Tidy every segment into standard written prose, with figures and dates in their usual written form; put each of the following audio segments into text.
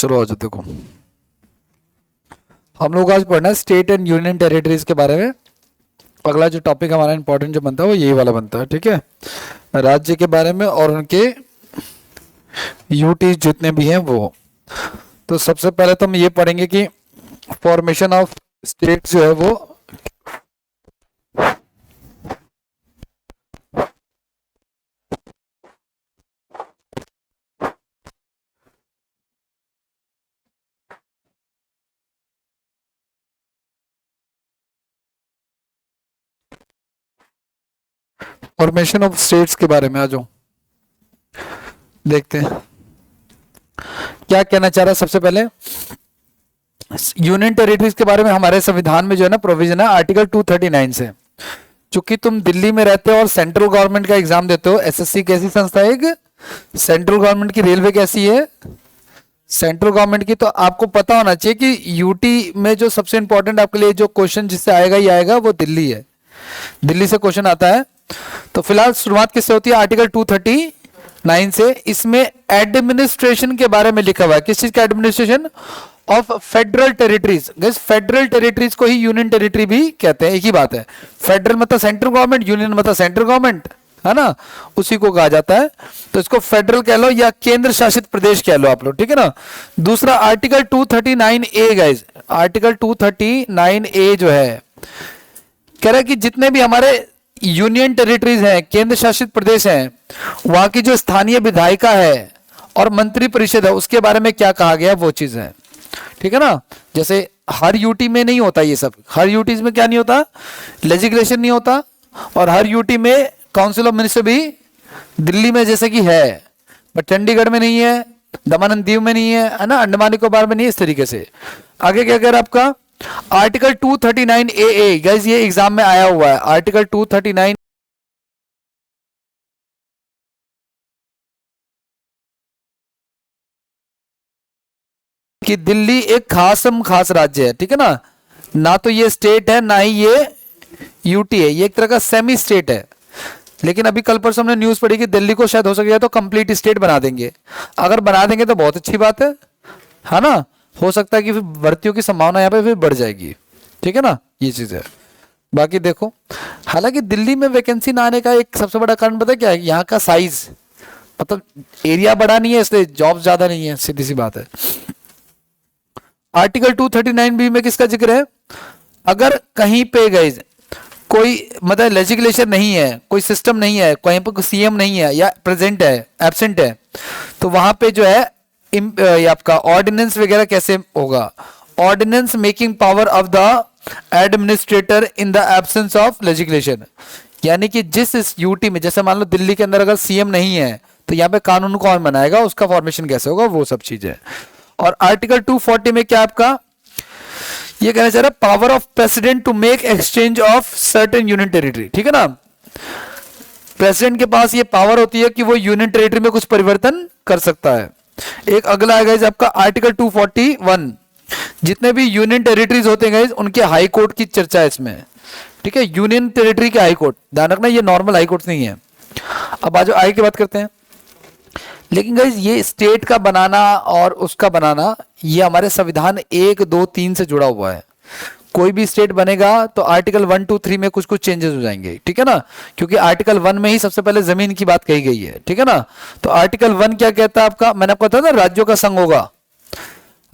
शुरू हो जाओ। देखो हम लोग आज पढ़ना है स्टेट एंड यूनियन टेरिटरीज के बारे में। अगला जो टॉपिक हमारा इंपॉर्टेंट जो बनता है वो यही वाला बनता है, ठीक है। राज्य के बारे में और उनके यूटी जितने भी हैं वो। तो सबसे पहले तो हम ये पढ़ेंगे कि फॉर्मेशन ऑफ स्टेट जो है वो फॉर्मेशन ऑफ स्टेट्स के बारे में आ जाओ, देखते हैं क्या कहना चाह रहा है। सबसे पहले यूनियन टेरिटरीज के बारे में हमारे संविधान में जो है ना प्रोविजन है आर्टिकल 239 से। चूंकि तुम दिल्ली में रहते हो और सेंट्रल गवर्नमेंट का एग्जाम देते हो, एसएससी कैसी संस्था है, एक सेंट्रल गवर्नमेंट की। रेलवे कैसी है, सेंट्रल गवर्नमेंट की। तो आपको पता होना चाहिए कि यूटी में जो सबसे इंपॉर्टेंट आपके लिए जो क्वेश्चन जिससे आएगा ही आएगा वो दिल्ली है। दिल्ली से क्वेश्चन आता है। तो फिलहाल शुरुआत किससे होती है, आर्टिकल 239 से। इसमें एडमिनिस्ट्रेशन के बारे में लिखा हुआ है। किस चीज का administration, of federal territories. Federal territories को ही यूनियन टेरिटरी भी कहते हैं, एक ही बात है। फेडरल मतलब सेंट्रल गवर्नमेंट, यूनियन मतलब सेंट्रल गवर्नमेंट, है ना, उसी को कहा जाता है। तो इसको फेडरल कह लो या केंद्र शासित प्रदेश कह लो आप लोग, ठीक है ना। दूसरा article 239A guys, article 239A जो है कह रहा है कि जितने भी हमारे यूनियन टेरिटरीज हैं, केंद्र शासित प्रदेश हैं, वहां की जो स्थानीय विधायिका है और मंत्री परिषद है उसके बारे में क्या कहा गया वो चीज है, ठीक है ना। जैसे हर यूटी में नहीं होता ये सब, हर यूटी में क्या नहीं होता, लेजिस्लेशन नहीं होता। और हर यूटी में काउंसिल ऑफ मिनिस्टर भी दिल्ली में जैसे कि है, बट चंडीगढ़ में नहीं है, दमन एंड दीव में नहीं है ना, अंडमान निकोबार में नहीं है, इस तरीके से। आगे क्या कह रहा है आपका आर्टिकल 239AA गाइस, ये एग्जाम में आया हुआ है। आर्टिकल 239 कि दिल्ली एक खास राज्य है, ठीक है ना। ना तो ये स्टेट है ना ही ये यूटी है, ये एक तरह का सेमी स्टेट है। लेकिन अभी कल परसों हमने न्यूज पढ़ी कि दिल्ली को शायद हो सकेगा तो कंप्लीट स्टेट बना देंगे। अगर बना देंगे तो बहुत अच्छी बात है ना। हो सकता है कि फिर भर्तियों की संभावना यहाँ पे फिर बढ़ जाएगी, ठीक है ना, ये चीज है। बाकी देखो, हालांकि दिल्ली में वैकेंसी ना आने का एक सबसे बड़ा कारण पता है क्या है, यहाँ का साइज, मतलब एरिया बड़ा नहीं है इसलिए जॉब ज्यादा नहीं है, सीधी सी बात है। आर्टिकल 239B में किसका जिक्र है, अगर कहीं पे गए कोई मतलब लेजिस्लेशन नहीं है, कोई सिस्टम नहीं है, कहीं पर सीएम नहीं है या प्रेजेंट है, एब्सेंट है, तो वहां पे जो है आपका ऑर्डिनेंस वगैरह कैसे होगा, ordinance making power of the administrator in the absence of legislation. यानी कि जिस यूटी में, जैसे मान लो दिल्ली के अंदर अगर सीएम नहीं है तो यहाँ पे कानून कौन बनाएगा, उसका फॉर्मेशन कैसे होगा, वो सब चीजें। और आर्टिकल 240 में क्या आपका ये कहना चाह रहा है, power of president to make exchange of certain union territory, ठीक है ना। प्रेसिडेंट के पास ये पावर होती है कि वो यूनियन टेरिटरी में कुछ परिवर्तन कर सकता है। एक अगला आएगा आपका आर्टिकल 241, जितने भी यूनियन टेरिटरीज होते हैं उनके हाई कोर्ट की चर्चा है इसमें, ठीक है। यूनियन टेरिटरी के हाई कोर्ट, ध्यान रखना ये नॉर्मल हाई कोर्ट नहीं है। अब आज आगे की बात करते हैं। लेकिन गाइज ये स्टेट का बनाना और उसका बनाना ये हमारे संविधान 1, 2, 3 से जुड़ा हुआ है। कोई भी स्टेट बनेगा तो आर्टिकल 1, 2, 3 में कुछ कुछ चेंजेस हो जाएंगे, ठीक है ना, क्योंकि आर्टिकल 1 में ही सबसे पहले जमीन की बात कही गई है, ठीक है ना। तो आर्टिकल 1 क्या कहता है आपका, मैंने आपको बताया था राज्यों का संघ होगा,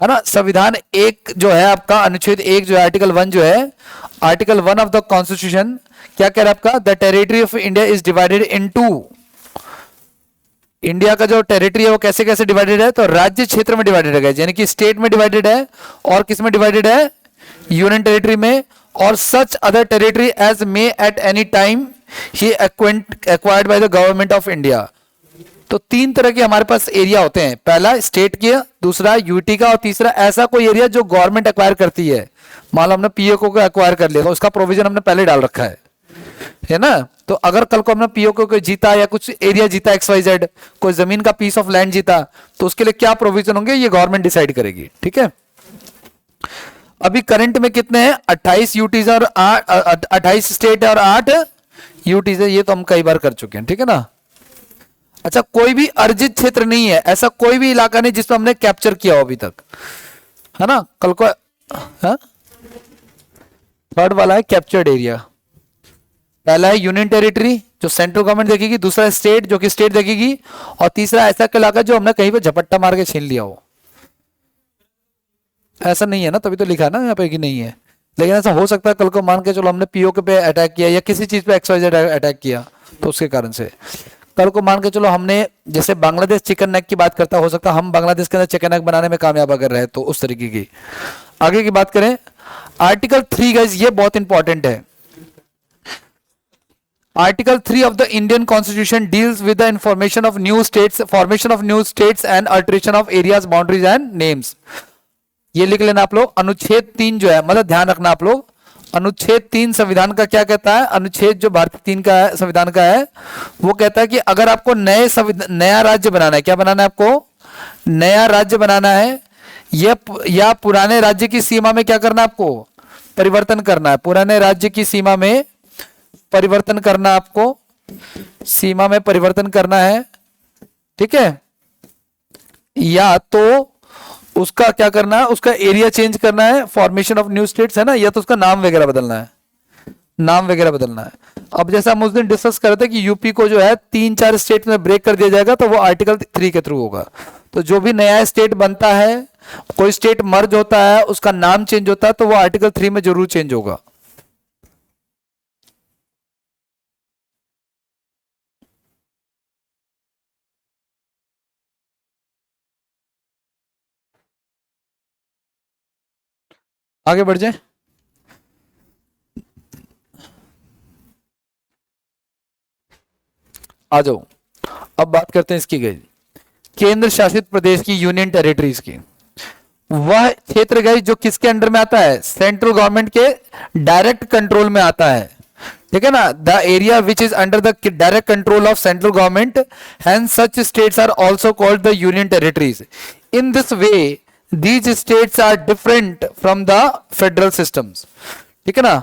है ना। संविधान 1 जो है आपका, अनुच्छेद 1 जो है, आर्टिकल 1 जो है, आर्टिकल 1 ऑफ द कॉन्स्टिट्यूशन क्या कह रहा है आपका, the territory of India is divided into. India का जो टेरिटरी है वो कैसे कैसे डिवाइडेड है, तो राज्य क्षेत्र में डिवाइडेड है, यानी कि स्टेट में डिवाइडेड है और किस में डिवाइडेड है, यूनियन टेरिटरी में। और such other territory as may at any time he acquired by the government of India. तो 3 तरह के हमारे पास एरिया होते हैं, पहला स्टेट के, दूसरा यूटी का, और तीसरा ऐसा कोई एरिया जो गवर्नमेंट एक्वायर करती है। मान लो हमने पीओके को एक्वायर कर लिया तो उसका प्रोविजन हमने पहले डाल रखा है ना। तो अगर कल को हमने पीओके को जीता या कुछ एरिया जीता, XYZ कोई जमीन का पीस ऑफ लैंड जीता, तो उसके लिए क्या प्रोविजन होंगे ये गवर्नमेंट डिसाइड करेगी, ठीक है। अभी करंट में कितने हैं, 28 यूटीज और 28 स्टेट है और 8 यूटीज है, ये तो हम कई बार कर चुके हैं, ठीक है ना। अच्छा, कोई भी अर्जित क्षेत्र नहीं है, ऐसा कोई भी इलाका नहीं जिसमें हमने कैप्चर किया हो अभी तक, है ना। कल को थर्ड वाला है कैप्चर्ड एरिया। पहला है यूनियन टेरिटरी जो सेंट्रल गवर्नमेंट देखेगी, दूसरा स्टेट जो कि स्टेट देखेगी, और तीसरा ऐसा इलाका जो हमने कहीं पे झपट्टा मार के छीन लिया हो। ऐसा नहीं है ना, तभी तो लिखा ना यहाँ पे कि नहीं है। लेकिन ऐसा हो सकता है कल को मान के चलो हमने पीओके पे अटैक किया या किसी चीज पे एक्सवाइजेड अटैक किया, तो उसके कारण से कल को मान के चलो हमने, जैसे बांग्लादेश चिकन नेक की बात करता, हो सकता है हम बांग्लादेश के अंदर चिकन नेक बनाने में कामयाब अगर रहे तो उस तरीके की। आगे की बात करें, आर्टिकल 3 गाइस, ये बहुत इंपॉर्टेंट है। Article 3 of the Indian Constitution deals with the information of new states, formation of new states and alteration of areas, boundaries and names। ये लिख लेना आप लोग। अनुच्छेद 3 जो है, मतलब ध्यान रखना आप लोग, अनुच्छेद 3 संविधान का क्या कहता है, अनुच्छेद जो भारतीय 3 का है संविधान का है, वो कहता है कि अगर आपको नया राज्य बनाना है, क्या बनाना है आपको, नया राज्य बनाना है, या पुराने राज्य की सीमा में क्या करना है आपको, परिवर्तन करना है। पुराने राज्य की सीमा में परिवर्तन करना, आपको सीमा में परिवर्तन करना है, ठीक है। या तो उसका क्या करना है, उसका एरिया चेंज करना है, फॉर्मेशन ऑफ न्यू स्टेट्स है ना, या तो उसका नाम वगैरह बदलना है, नाम वगैरह बदलना है। अब जैसा हम उस दिन डिस्कस कर रहे थे कि यूपी को जो है 3-4 स्टेट में ब्रेक कर दिया जाएगा, तो वो आर्टिकल 3 के थ्रू होगा। तो जो भी नया स्टेट बनता है, कोई स्टेट मर्ज होता है, उसका नाम चेंज होता है, तो वो आर्टिकल 3 में जरूर चेंज होगा। आगे बढ़ जाए। आ जाओ, अब बात करते हैं इसकी गई केंद्र शासित प्रदेश की, यूनियन टेरिटरीज की। वह क्षेत्र गई जो किसके अंडर में आता है, सेंट्रल गवर्नमेंट के डायरेक्ट कंट्रोल में आता है, ठीक है ना। The area which is under the direct control of central government, hence such states are also called the union territories. In this way these states are different from the federal systems, ठीक है ना।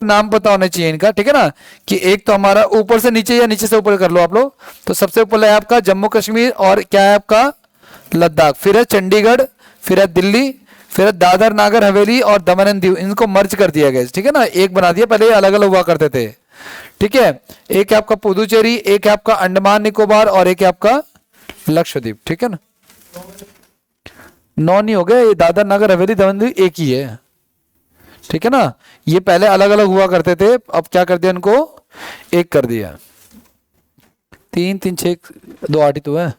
नाम पता होना चाहिए इनका, ठीक है ना, कि एक तो हमारा ऊपर से नीचे या नीचे से ऊपर कर लो आप लोग। तो सबसे ऊपर है आपका जम्मू कश्मीर, और क्या है आपका लद्दाख, फिर है चंडीगढ़, फिर है दिल्ली, फिर दादर नागर हवेली और दमन एंड दीव। इनको मर्ज कर दिया गया, ठीक है ना, एक बना दिया, पहले अलग अलग हुआ करते थे, ठीक है। एक है आपका पुदुचेरी, एक है आपका अंडमान निकोबार, और एक है आपका लक्षद्वीप, ठीक है ना। 9 नहीं हो गए, ये दादर नागर हवेली दमन दीव एक ही है, ठीक है ना। ये पहले अलग अलग हुआ करते थे, अब क्या कर दिया इनको, एक कर दिया। 3 3 6 2 8 ही तो है।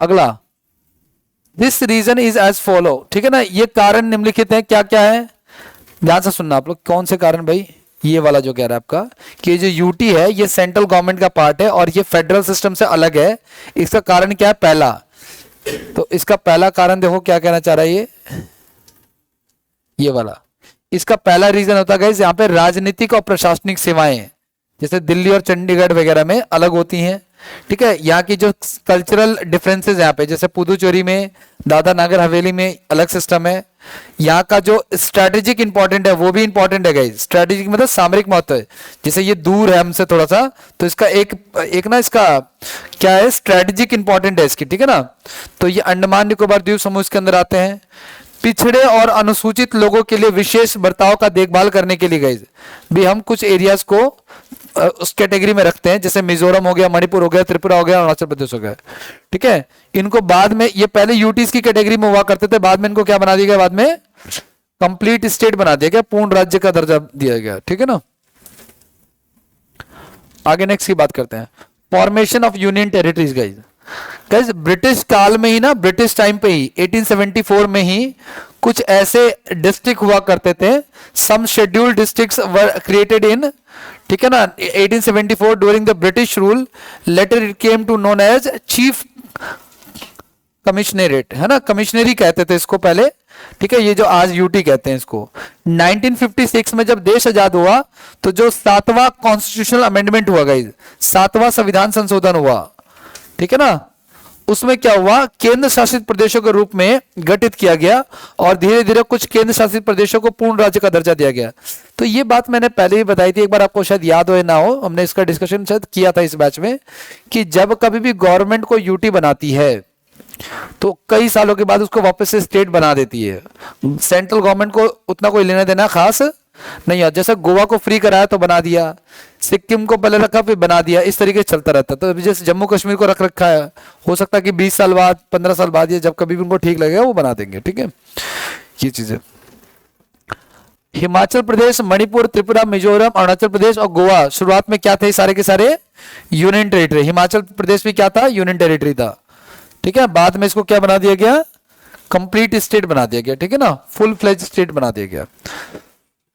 अगला, this region is as follow, ठीक है ना। ये कारण निम्नलिखित है, क्या क्या है, ध्यान से सुनना आप लोग। कौन से कारण भाई, ये वाला जो कह रहा है आपका कि जो यूटी है ये सेंट्रल गवर्नमेंट का पार्ट है और ये फेडरल सिस्टम से अलग है। इसका कारण क्या है, पहला, तो इसका पहला कारण देखो क्या कहना चाह रहा है ये वाला। इसका पहला रीजन होता है यहाँ पे राजनीतिक और प्रशासनिक सेवाएं, जैसे दिल्ली और चंडीगढ़ वगैरह में अलग होती हैं, ठीक है। यहाँ की जो कल्चरल डिफरेंसेस यहाँ पे, जैसे पुदुचेरी में, दादर नागर हवेली में अलग सिस्टम है। यहाँ का जो स्ट्रेटेजिक इंपॉर्टेंट है वो भी इंपॉर्टेंट है गाइस, स्ट्रेटेजिक मतलब सामरिक महत्व है। जैसे ये दूर है हमसे थोड़ा सा, तो इसका एक ना इसका क्या है, स्ट्रेटेजिक इंपॉर्टेंट है इसकी, ठीक है ना। तो ये अंडमान निकोबार द्वीप समूह इसके अंदर आते हैं। पिछड़े और अनुसूचित लोगों के लिए विशेष बर्ताव का देखभाल करने के लिए गाइस भी हम कुछ एरियाज को उस कैटेगरी में रखते हैं, जैसे मिजोरम हो गया, मणिपुर हो गया, त्रिपुरा हो गया, अरुणाचल प्रदेश हो गया, ठीक है। इनको बाद में, ये पहले यूटीज की कैटेगरी में हुआ करते थे, बाद में इनको क्या बना दिया गया, बाद में कंप्लीट स्टेट बना दिया गया, पूर्ण राज्य का दर्जा दिया गया, ठीक है ना। आगे नेक्स्ट की बात करते हैं, formation of union territories guys. Guys British काल में ही ना, ब्रिटिश टाइम पे ही 1874 में ही कुछ ऐसे डिस्ट्रिक्ट हुआ करते थे, some scheduled districts were created in, ठीक है ना, 1874 during the British rule. Later it came to known as chief commissionerate, है ना, कमिश्नरी कहते थे इसको पहले, ठीक है। ये जो आज यूटी कहते हैं इसको। 1956 में जब देश आजाद हुआ तो जो 7वां कॉन्स्टिट्यूशनल अमेंडमेंट हुआ गाइस, 7वां संविधान संशोधन हुआ, ठीक है ना, उसमें क्या हुआ, केंद्र शासित प्रदेशों के रूप में गठित किया गया और धीरे धीरे कुछ केंद्र शासित प्रदेशों को पूर्ण राज्य का दर्जा दिया गया। तो ये बात मैंने पहले ही बताई थी, एक बार आपको शायद याद हो या ना हो, हमने इसका डिस्कशन शायद किया था इस बैच में, कि जब कभी भी गवर्नमेंट को यूटी बनाती है तो कई सालों के बाद उसको वापस से स्टेट बना देती है। सेंट्रल गवर्नमेंट को उतना कोई लेना देना खास नहीं है। जैसे गोवा को फ्री कराया तो बना दिया, सिक्किम को पहले रखा फिर बना दिया, इस तरीके से चलता रहता। तो जैसे जम्मू कश्मीर को रख रखा है, हो सकता है कि 20 साल बाद 15 साल बाद ये जब कभी भी उनको ठीक लगेगा वो बना देंगे। ठीक है, ये चीजें। हिमाचल प्रदेश, मणिपुर, त्रिपुरा, मिजोरम, अरुणाचल प्रदेश और गोवा शुरुआत में क्या थे, सारे के सारे यूनियन टेरिटरी। हिमाचल प्रदेश भी क्या था, यूनियन टेरिटरी था। ठीक है, बाद में इसको क्या बना दिया गया, कंप्लीट स्टेट बना दिया गया। ठीक है ना, फुल फ्लेज स्टेट बना दिया गया।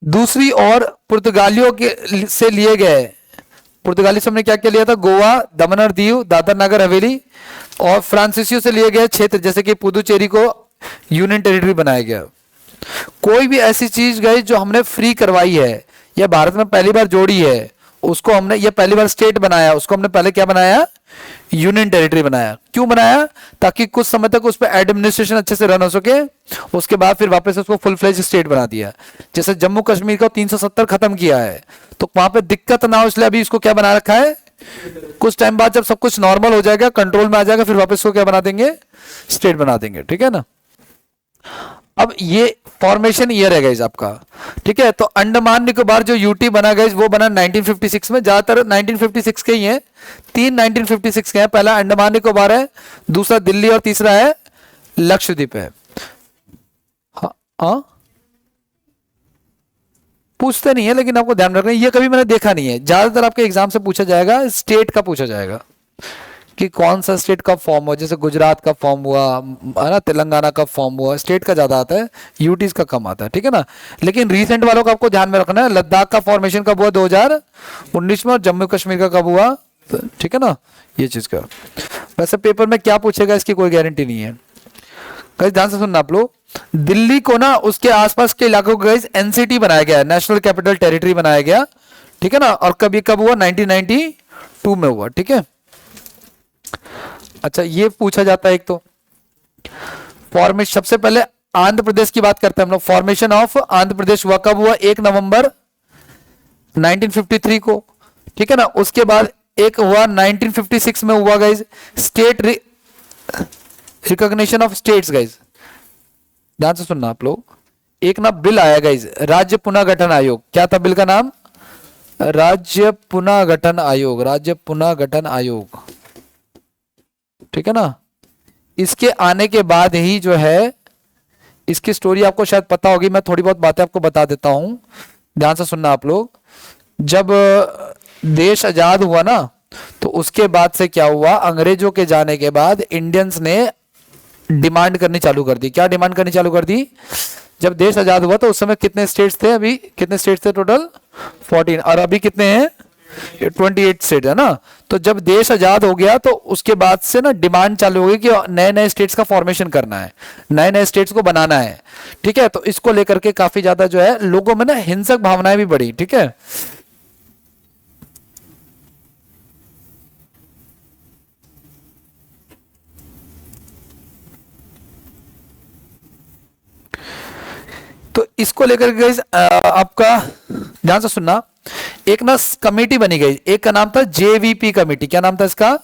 दूसरी ओर पुर्तगालियों के से लिए गए, पुर्तगाली से हमने क्या क्या लिया था, गोवा, दमन और दीव, दादर नगर हवेली, और फ्रांसीसियों से लिए गए क्षेत्र जैसे कि पुदुचेरी को यूनियन टेरिटरी बनाया गया। कोई भी ऐसी चीज गई जो हमने फ्री करवाई है या भारत में पहली बार जोड़ी है, उसको हमने, ये पहली बार स्टेट बनाया, उसको हमने पहले क्या बनाया, यूनियन टेरिटरी बनाया। क्यों बनाया, ताकि कुछ समय तक उस पर एडमिनिस्ट्रेशन अच्छे से रन हो सके, उसके बाद फिर वापस उसको फुल फ्लेज स्टेट बना दिया। जैसे जम्मू कश्मीर को 370 खत्म किया है तो वहां पे दिक्कत ना हो, इसलिए अभी इसको क्या बना रखा है, कुछ टाइम बाद जब सब कुछ नॉर्मल हो जाएगा, कंट्रोल में आ जाएगा, फिर वापस को क्या बना देंगे, स्टेट बना देंगे। ठीक है ना। अब ये फॉर्मेशन ईयर है गाइस आपका। ठीक है, तो अंडमान निकोबार जो यूटी बना गाइस वो बना 1956 में, ज्यादातर 1956 के ही हैं, 3 1956 के हैं। पहला अंडमान निकोबार है, दूसरा दिल्ली और तीसरा है लक्षद्वीप है। हाँ पूछते नहीं है लेकिन आपको ध्यान रखना, ये कभी मैंने देखा नहीं है। ज्यादातर आपके एग्जाम से पूछा जाएगा, स्टेट का पूछा जाएगा कि कौन सा स्टेट का फॉर्म हुआ, जैसे गुजरात का फॉर्म हुआ है ना, तेलंगाना का फॉर्म हुआ, स्टेट का ज्यादा आता है, यूटीज का कम आता है। ठीक है ना, लेकिन रीसेंट वालों का आपको ध्यान में रखना है, लद्दाख का फॉर्मेशन कब हुआ, 2019 में, और जम्मू कश्मीर का कब हुआ। ठीक है ना, ये चीज का। वैसे पेपर में क्या पूछेगा इसकी कोई गारंटी नहीं है। गाइस ध्यान से सुनना आप लोग, दिल्ली को ना उसके आसपास के इलाकों को गाइस एनसीटी बनाया गया, नेशनल कैपिटल टेरिटरी बनाया गया। ठीक है ना, और कब हुआ, 1992 में हुआ। ठीक है, अच्छा ये पूछा जाता है एक तो फॉर्मेशन, सबसे पहले आंध्र प्रदेश की बात करते हैं हम लोग। फॉर्मेशन ऑफ आंध्र प्रदेश हुआ कब हुआ, 1 नवंबर 1953 को। ठीक है ना, उसके बाद एक हुआ 1956 में हुआ guys state recognition of states. Guys ध्यान से सुनना आप लोग, एक ना बिल आया गाइज, राज्य पुनर्गठन आयोग। क्या था बिल का नाम, राज्य पुनर्गठन आयोग, राज्य पुनर्गठन आयोग। ठीक है ना, इसके आने के बाद ही जो है, इसकी स्टोरी आपको शायद पता होगी, मैं थोड़ी बहुत बातें आपको बता देता हूं, ध्यान से सुनना आप लोग। जब देश आजाद हुआ ना, तो उसके बाद से क्या हुआ, अंग्रेजों के जाने के बाद इंडियंस ने डिमांड करनी चालू कर दी। क्या डिमांड करनी चालू कर दी, जब देश आजाद हुआ तो उस समय कितने स्टेट्स थे, अभी कितने स्टेट्स थे टोटल, 14, और अभी कितने हैं, 28 स्टेट है ना। तो जब देश आजाद हो गया तो उसके बाद से ना डिमांड चालू हो गई कि नए नए स्टेट्स का फॉर्मेशन करना है, नए नए स्टेट्स को बनाना है। ठीक है, तो इसको लेकर के काफी ज्यादा जो है लोगों में ना हिंसक भावनाएं भी बढ़ी। ठीक है, तो इसको लेकर के आपका ध्यान से सुनना, एक ना कमेटी बनी गई, एक का नाम था जेवीपी कमेटी। क्या नाम था इसका,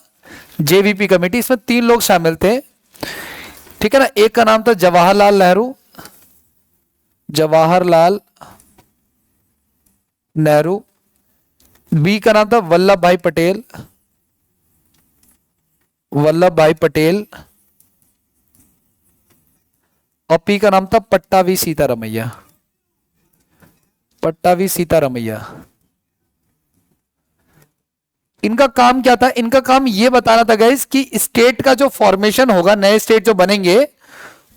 जेवीपी कमेटी। इसमें 3 लोग शामिल थे। ठीक है ना, एक का नाम था जवाहरलाल नेहरू, जवाहरलाल नेहरू। बी का नाम था वल्लभ भाई पटेल, वल्लभ भाई पटेल। और पी का नाम था पट्टाभी सीतारमैया, पट्टाभी सीतारमैया। इनका काम क्या था, इनका काम यह बताना था गाइस कि स्टेट का जो फॉर्मेशन होगा, नए स्टेट जो बनेंगे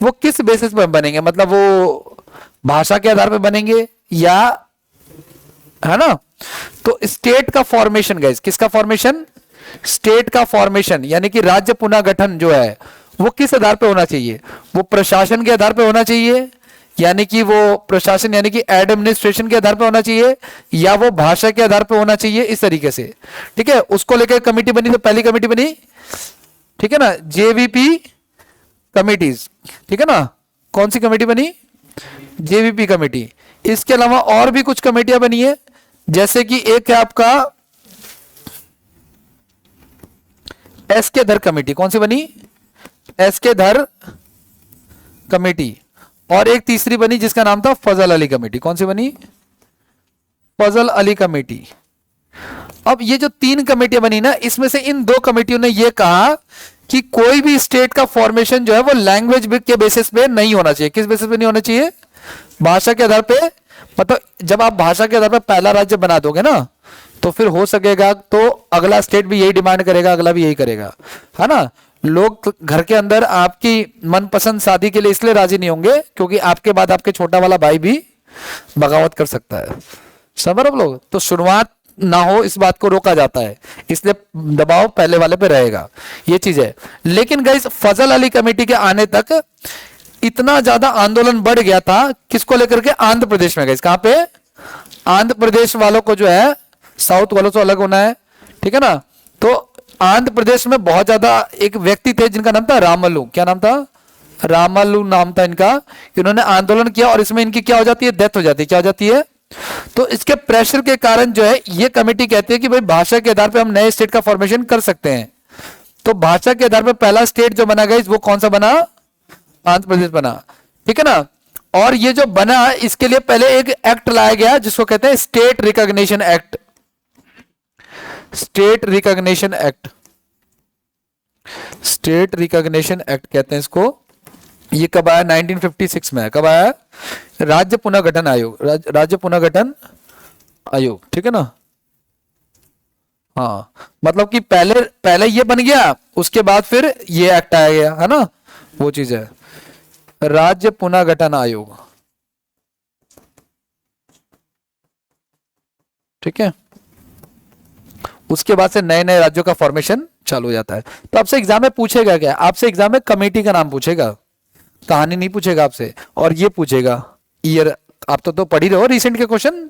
वो किस बेसिस पर बनेंगे, मतलब वो भाषा के आधार पर बनेंगे या, है ना। तो स्टेट का फॉर्मेशन गाइस, किसका फॉर्मेशन, स्टेट का फॉर्मेशन, यानी कि राज्य पुनर्गठन जो है वो किस आधार पे होना चाहिए, वो प्रशासन के आधार पे होना चाहिए, यानी कि वो प्रशासन यानी कि एडमिनिस्ट्रेशन के आधार पे होना चाहिए, या वो भाषा के आधार पे होना चाहिए, इस तरीके से। ठीक है, उसको लेकर कमेटी बनी। तो पहली कमेटी बनी ठीक है ना, जेवीपी कमिटीज, ठीक है ना, कौन सी कमेटी बनी, जेवीपी कमेटी। इसके अलावा और भी कुछ कमेटियां बनी है, जैसे कि एक है आपका एस के धर कमेटी, कौन सी बनी, एस के धर कमेटी। और एक तीसरी बनी जिसका नाम था फजल अली कमेटी, कौन सी बनी, फजल अली कमेटी। अब ये जो 3 कमेटियां बनी ना, इसमें से इन 2 कमेटियों ने ये कहा कि कोई भी स्टेट का फॉर्मेशन जो है वो लैंग्वेज के बेसिस पे नहीं होना चाहिए। किस बेसिस पे नहीं होना चाहिए, भाषा के आधार पे। मतलब जब आप भाषा के आधार पर पहला राज्य बना दोगे ना, तो फिर हो सकेगा तो अगला स्टेट भी यही डिमांड करेगा, अगला भी यही करेगा, है ना। लोग घर के अंदर आपकी मनपसंद शादी के लिए इसलिए राजी नहीं होंगे क्योंकि आपके बाद आपके छोटा वाला भाई भी बगावत कर सकता है, समझ आप लोग। तो शुरुआत ना हो इस बात को रोका जाता है, इसलिए दबाव पहले वाले पे रहेगा, ये चीज है। लेकिन गाइस फजल अली कमेटी के आने तक इतना ज्यादा आंदोलन बढ़ गया था, किसको लेकर के, आंध्र प्रदेश में। गाइस कहां पे, आंध्र प्रदेश वालों को जो है साउथ वालों से अलग होना है, ठीक है ना। तो आंध्र प्रदेश में बहुत ज्यादा एक व्यक्ति थे जिनका नाम था रामल्लू, क्या नाम था, रामल्लू नाम था इनका। इन्होंने आंदोलन किया और इसमें इनकी क्या हो जाती है, डेथ हो जाती है, क्या हो जाती है। तो इसके प्रेशर के कारण जो है ये कमेटी कहती है कि भाई भाषा के आधार पर हम नए स्टेट का फॉर्मेशन कर सकते हैं। तो भाषा के आधार पर पहला स्टेट जो बना गया वो कौन सा बना, आंध्र प्रदेश बना, ठीक है ना। और ये जो बना इसके लिए पहले एक एक्ट लाया गया जिसको कहते हैं state recognition act, state recognition act, state recognition act कहते हैं इसको। ये कब आया, 1956 में। कब आया, राज्य पुनर्गठन आयोग, राज्य पुनर्गठन आयोग, ठीक है ना। हाँ, मतलब कि पहले ये बन गया, उसके बाद फिर ये एक्ट आया गया, है ना, वो चीज है राज्य पुनर्गठन आयोग, ठीक है। उसके बाद से नए नए राज्यों का फॉर्मेशन चालू हो जाता है। तो आपसे एग्जाम में पूछेगा क्या, आपसे एग्जाम में कमेटी का नाम पूछेगा, कहानी नहीं पूछेगा आपसे। और ये पूछेगा ईयर, आप तो पढ़ ही रहे हो, रिसेंट के क्वेश्चन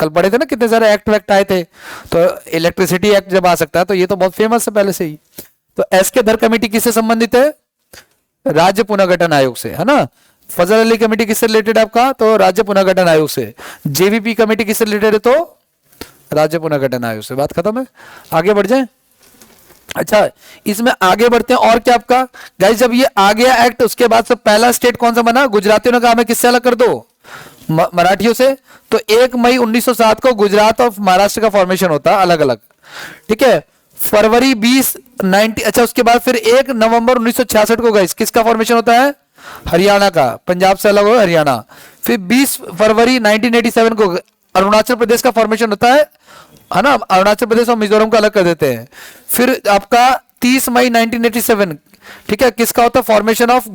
कल पढ़े थे ना, कितने सारे एक्ट वैक्ट आए थे। तो इलेक्ट्रिसिटी एक्ट जब आ सकता है तो ये तो बहुत फेमस है पहले से ही। तो एस के धर कमेटी किससे संबंधित है, राज्य पुनर्गठन आयोग से, है ना। फजल अली कमेटी किससे रिलेटेड है आपका, तो राज्य पुनर्गठन आयोग से। जेवीपी कमेटी किससे रिलेटेड है, तो राज्य पुनर्गठन आयोग से। बात खत्म है, आगे बढ़ जाए। अच्छा, इसमें आगे बढ़ते हैं। और क्या आपका गाइस, जब ये आ गया एक्ट, उसके बाद से पहला स्टेट कौन सा बना, गुजरातियों ने कहा हमें किससे अलग कर दो, मराठियों से। तो 1 मई 1907 को गुजरात और महाराष्ट्र का फॉर्मेशन होता है अलग अलग, ठीक है। फरवरी 20 अच्छा, उसके बाद फिर 1 नवंबर 1966 को गाइस किसका फॉर्मेशन होता है, हरियाणा का, पंजाब से अलग हो हरियाणा। फिर 20 फरवरी 1987 को अरुणाचल प्रदेश का फॉर्मेशन होता है ना, अरुणाचल प्रदेश और मिजोरम का अलग कर देते हैं। फिर आपका 30 मई 1987, ठीक है, किसका होता है, formation of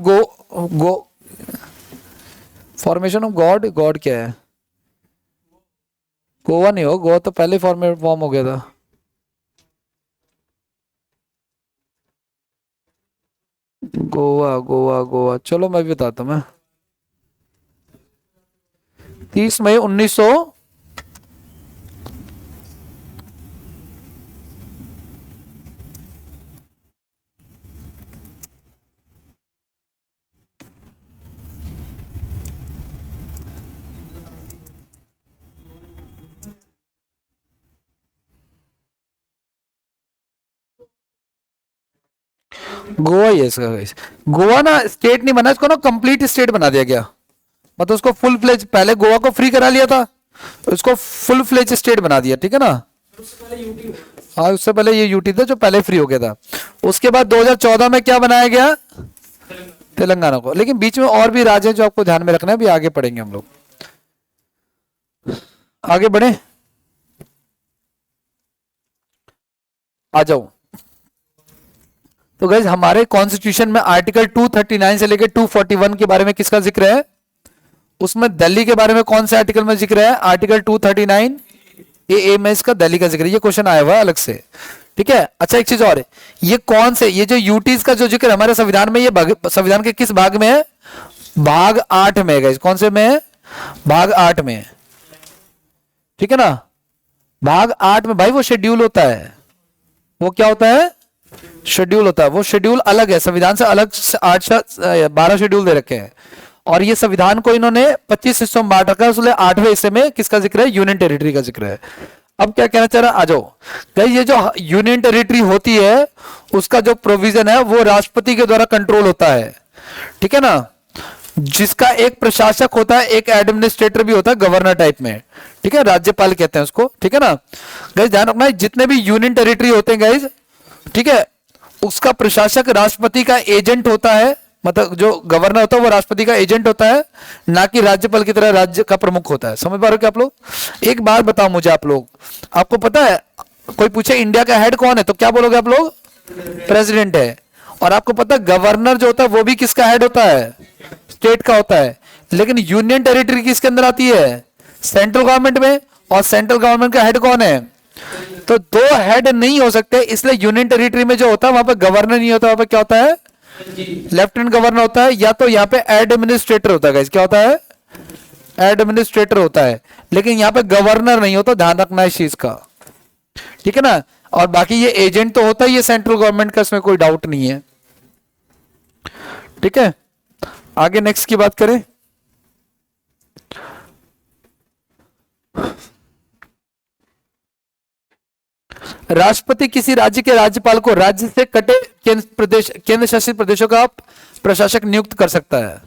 formation of God क्या है, गोवा नहीं हो, गोवा तो पहले फॉर्म हो गया था। गोवा गोवा गोवा, चलो मैं भी बताता हूँ। मैं 30 मई 1900 गोवा ही है इसका गाइस। गोवा ना स्टेट नहीं बना, इसको ना कंप्लीट स्टेट बना दिया गया। मतलब उसको फुल फ्लेज, पहले गोवा को फ्री करा लिया था, उसको फुल फ्लेज स्टेट बना दिया, ठीक है ना। हाँ, उससे पहले ये यूटी था जो पहले फ्री हो गया था। उसके बाद 2014 में क्या बनाया गया, तेलंगाना को। लेकिन बीच में और भी राज्य हैं जो आपको ध्यान में रखना है, भी आगे पढ़ेंगे हम लोग। आगे बढ़े, आ जाओ। तो गाइज हमारे कॉन्स्टिट्यूशन में आर्टिकल 239 से लेकर 241 के बारे में किसका जिक्र है, उसमें दिल्ली के बारे में कौन से आर्टिकल में जिक्र है, आर्टिकल 239 ए में इसका दिल्ली का जिक्र है। ये क्वेश्चन आया हुआ है अलग से, ठीक है। अच्छा, एक चीज और है, ये कौन से, ये जो यूटीज का जो जिक्र हमारे संविधान में, ये संविधान के किस भाग में है, भाग 8 में है। कौन से में है, भाग 8 में, ठीक है ना। भाग 8 में भाई वो शेड्यूल होता है, वो क्या होता है, शेड्यूल होता है, वो शेड्यूल अलग है, संविधान से अलग 12 शेड्यूल दे रखे हैं, और ये संविधान को इन्होंने 25 हिस्सों में बांट रखा है, उसमें 8वें हिस्से में किसका जिक्र है? यूनियन टेरिटरी का जिक्र है। अब क्या कहना चाह रहा, आ जाओ गाइस, ये जो यूनियन टेरिटरी होती है उसका जो प्रोविजन है वो राष्ट्रपति के द्वारा कंट्रोल होता है, ठीक है ना, जिसका एक प्रशासक होता है, एक एडमिनिस्ट्रेटर भी होता है, गवर्नर टाइप में, ठीक है, राज्यपाल कहते हैं उसको, ठीक है ना गाइस। ध्यान रखना जितने भी यूनियन टेरिटरी होते हैं गाइस, ठीक है, उसका प्रशासक राष्ट्रपति का एजेंट होता है, मतलब जो गवर्नर होता है वो राष्ट्रपति का एजेंट होता है, ना कि राज्यपाल की तरह राज्य का प्रमुख होता है। समझ पा रहे हो क्या आप लोग? एक बात बताओ मुझे आप लोग, आपको पता है कोई पूछे इंडिया का हेड कौन है तो क्या बोलोगे आप लोग? प्रेसिडेंट है। और आपको पता है गवर्नर जो होता है वो भी किसका हेड होता है? स्टेट का होता है। लेकिन यूनियन टेरिटरी किसके अंदर आती है? सेंट्रल गवर्नमेंट में। और सेंट्रल गवर्नमेंट का हेड कौन है? तो दो हेड नहीं हो सकते, इसलिए यूनियन टेरिटरी में जो होता है वहां पे गवर्नर नहीं होता, वहां पे क्या होता है? लेफ्टिनेंट गवर्नर होता है, या तो यहाँ पे एडमिनिस्ट्रेटर होता है। क्या होता है? एडमिनिस्ट्रेटर होता है, लेकिन यहाँ पे गवर्नर नहीं होता, ध्यान रखना इस चीज का, ठीक है ना। और बाकी ये एजेंट तो होता ही है सेंट्रल गवर्नमेंट का, इसमें कोई डाउट नहीं है, ठीक है। आगे नेक्स्ट की बात करें, राष्ट्रपति किसी राज्य के राज्यपाल को राज्य से कटे केंद्र शासित प्रदेशों का प्रशासक नियुक्त कर सकता है।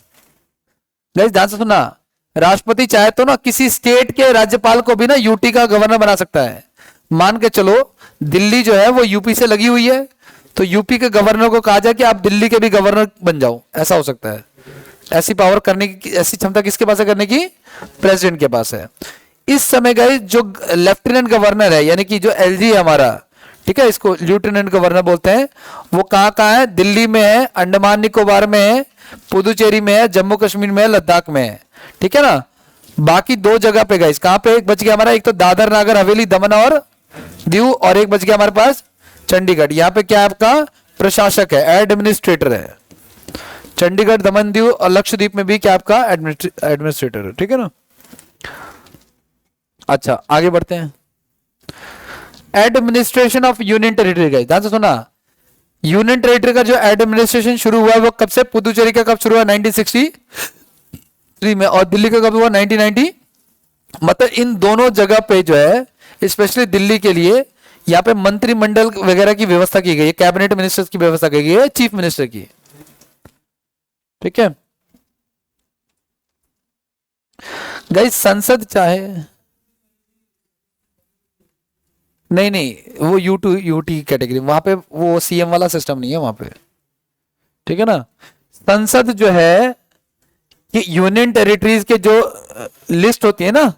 गाइस ध्यान से सुनना, राष्ट्रपति चाहे तो ना किसी स्टेट के राज्यपाल को भी ना यूटी का गवर्नर बना सकता है। मान के चलो दिल्ली जो है वो यूपी से लगी हुई है, तो यूपी के गवर्नर को कहा जाए कि आप दिल्ली के भी गवर्नर बन जाओ, ऐसा हो सकता है। ऐसी पावर करने की, ऐसी क्षमता किसके पास है करने की? प्रेसिडेंट के पास है। इस समय गए जो लेफ्टिनेंट गवर्नर है, यानी कि जो एलजी है हमारा, ठीक है, इसको लेफ्टिनेंट गवर्नर बोलते हैं, वो कहाँ है? दिल्ली में है, अंडमान निकोबार में है, पुदुचेरी में है, जम्मू कश्मीर में है, लद्दाख में है, ठीक है ना। बाकी दो जगह पे गए, कहां पे? एक बच गया हमारा, एक तो दादर नागर हवेली दमन और दीव, और एक बच गया हमारे पास चंडीगढ़। यहाँ पे क्या आपका प्रशासक है? एडमिनिस्ट्रेटर है। चंडीगढ़, दमन, दीव और लक्षद्वीप में भी क्या आपका? एडमिनिस्ट्रेटर है, ठीक है ना। अच्छा आगे बढ़ते हैं। एडमिनिस्ट्रेशन ऑफ यूनियन टेरिटरी, गए ध्यान से सुना, यूनियन टेरिटरी का जो एडमिनिस्ट्रेशन शुरू हुआ वो कब से? पुदुचेरी का कब शुरू हुआ? 1963 में, और दिल्ली का कब हुआ? 1990। मतलब इन दोनों जगह पे जो है, स्पेशली दिल्ली के लिए यहाँ पे मंत्रिमंडल वगैरह की व्यवस्था की गई है, कैबिनेट मिनिस्टर्स की व्यवस्था की गई है, चीफ मिनिस्टर की, ठीक है। गाइस संसद चाहे नहीं, वो यूटी कैटेगरी, वहां पे वो सीएम वाला सिस्टम नहीं है वहां पे, ठीक है ना। संसद जो है कि यूनियन टेरिटरीज के जो लिस्ट होती है ना,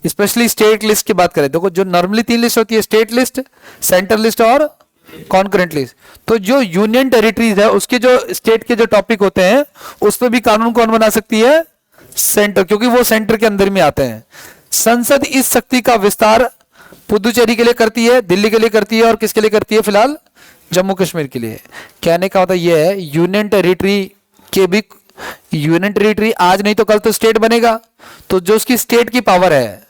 स्पेशली स्टेट लिस्ट की बात करें तो जो नॉर्मली 3 लिस्ट होती है, स्टेट लिस्ट, सेंट्रल लिस्ट और कॉन्करेंट लिस्ट। तो जो यूनियन टेरिटरीज है उसके जो स्टेट के जो टॉपिक होते हैं उस पर भी कानून कौन बना सकती है? सेंटर, क्योंकि वो सेंटर के अंदर में आते हैं। संसद इस शक्ति का विस्तार पुदुचेरी के लिए करती है, दिल्ली के लिए करती है, और किसके लिए करती है? फिलहाल जम्मू कश्मीर के लिए। कहने का मतलब यह है यूनियन टेरिटरी के भी, यूनियन टेरिटरी आज नहीं तो कल तो स्टेट बनेगा, तो जो उसकी स्टेट की पावर है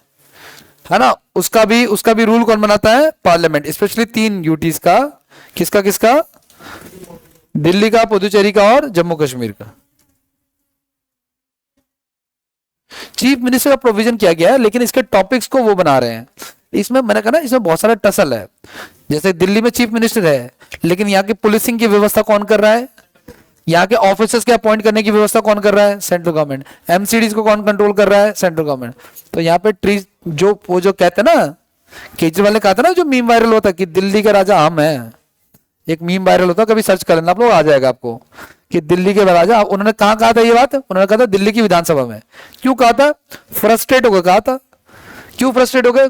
ना, उसका भी रूल कौन बनाता है? पार्लियामेंट। स्पेशली 3 यूटीज का, किसका? दिल्ली का, पुदुचेरी का और जम्मू कश्मीर का। चीफ मिनिस्टर का प्रोविजन किया गया है, लेकिन इसके टॉपिक्स को वो बना रहे हैं। इसमें मैंने कहा ना, इसमें बहुत सारा टसल है। जैसे दिल्ली में चीफ मिनिस्टर है, लेकिन यहाँ की पुलिसिंग की व्यवस्था कौन कर रहा है? यहाँ के ऑफिसर्स के अपॉइंट करने की व्यवस्था कौन कर रहा है? Central government. एमसीडीज को कौन कंट्रोल कर रहा है? Central government. तो यहाँ पे ट्रीज वो जो कहते हैं ना, केजरीवाल ने कहा था ना, जो मीम वायरल होता है कि दिल्ली का राजा हम है, एक मीम वायरल होता है, कभी सर्च कर लेना आप लोग, आ जाएगा आपको, कि दिल्ली के राजा। उन्होंने कहा था ये बात? उन्होंने कहा था दिल्ली की विधानसभा में। क्यों कहा था? फ्रस्ट्रेट होकर कहा था। क्यों फ्रस्ट्रेट हो गए?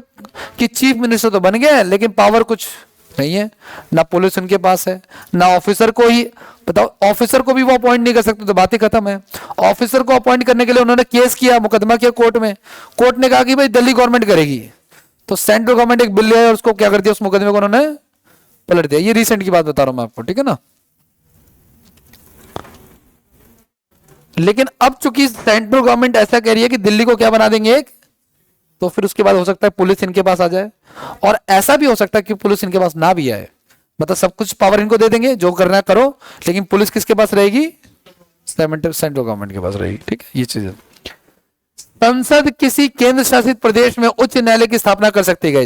कि चीफ मिनिस्टर तो बन गए लेकिन पावर कुछ नहीं है, ना पुलिस उनके पास है, ना ऑफिसर को ही, बताओ ऑफिसर को भी वो अपॉइंट नहीं कर सकते, तो बात ही खत्म है। ऑफिसर को अपॉइंट करने के लिए उन्होंने केस किया, मुकदमा किया कोर्ट में, कोर्ट ने कहा कि भाई दिल्ली गवर्नमेंट करेगी, तो सेंट्रल गवर्नमेंट एक बिल है और उसको क्या कर दिया, उस मुकदमे को उन्होंने पलट दिया। ये रिसेंट की बात बता रहा हूं मैं आपको, ठीक है ना। लेकिन अब चूंकि सेंट्रल गवर्नमेंट ऐसा कह रही है कि दिल्ली को क्या बना देंगे एक, तो फिर उसके बाद हो सकता है पुलिस इनके पास आ जाए, और ऐसा भी हो सकता है कि पुलिस इनके पास ना भी आए। मतलब सब कुछ पावर इनको दे देंगे, जो करना है करो, लेकिन पुलिस किसके पास रहेगी? सेंट्रल गवर्नमेंट के पास रहेगी। ठीक है, ये चीज है। संसद किसी केंद्र शासित प्रदेश में उच्च न्यायालय की स्थापना कर सकती है।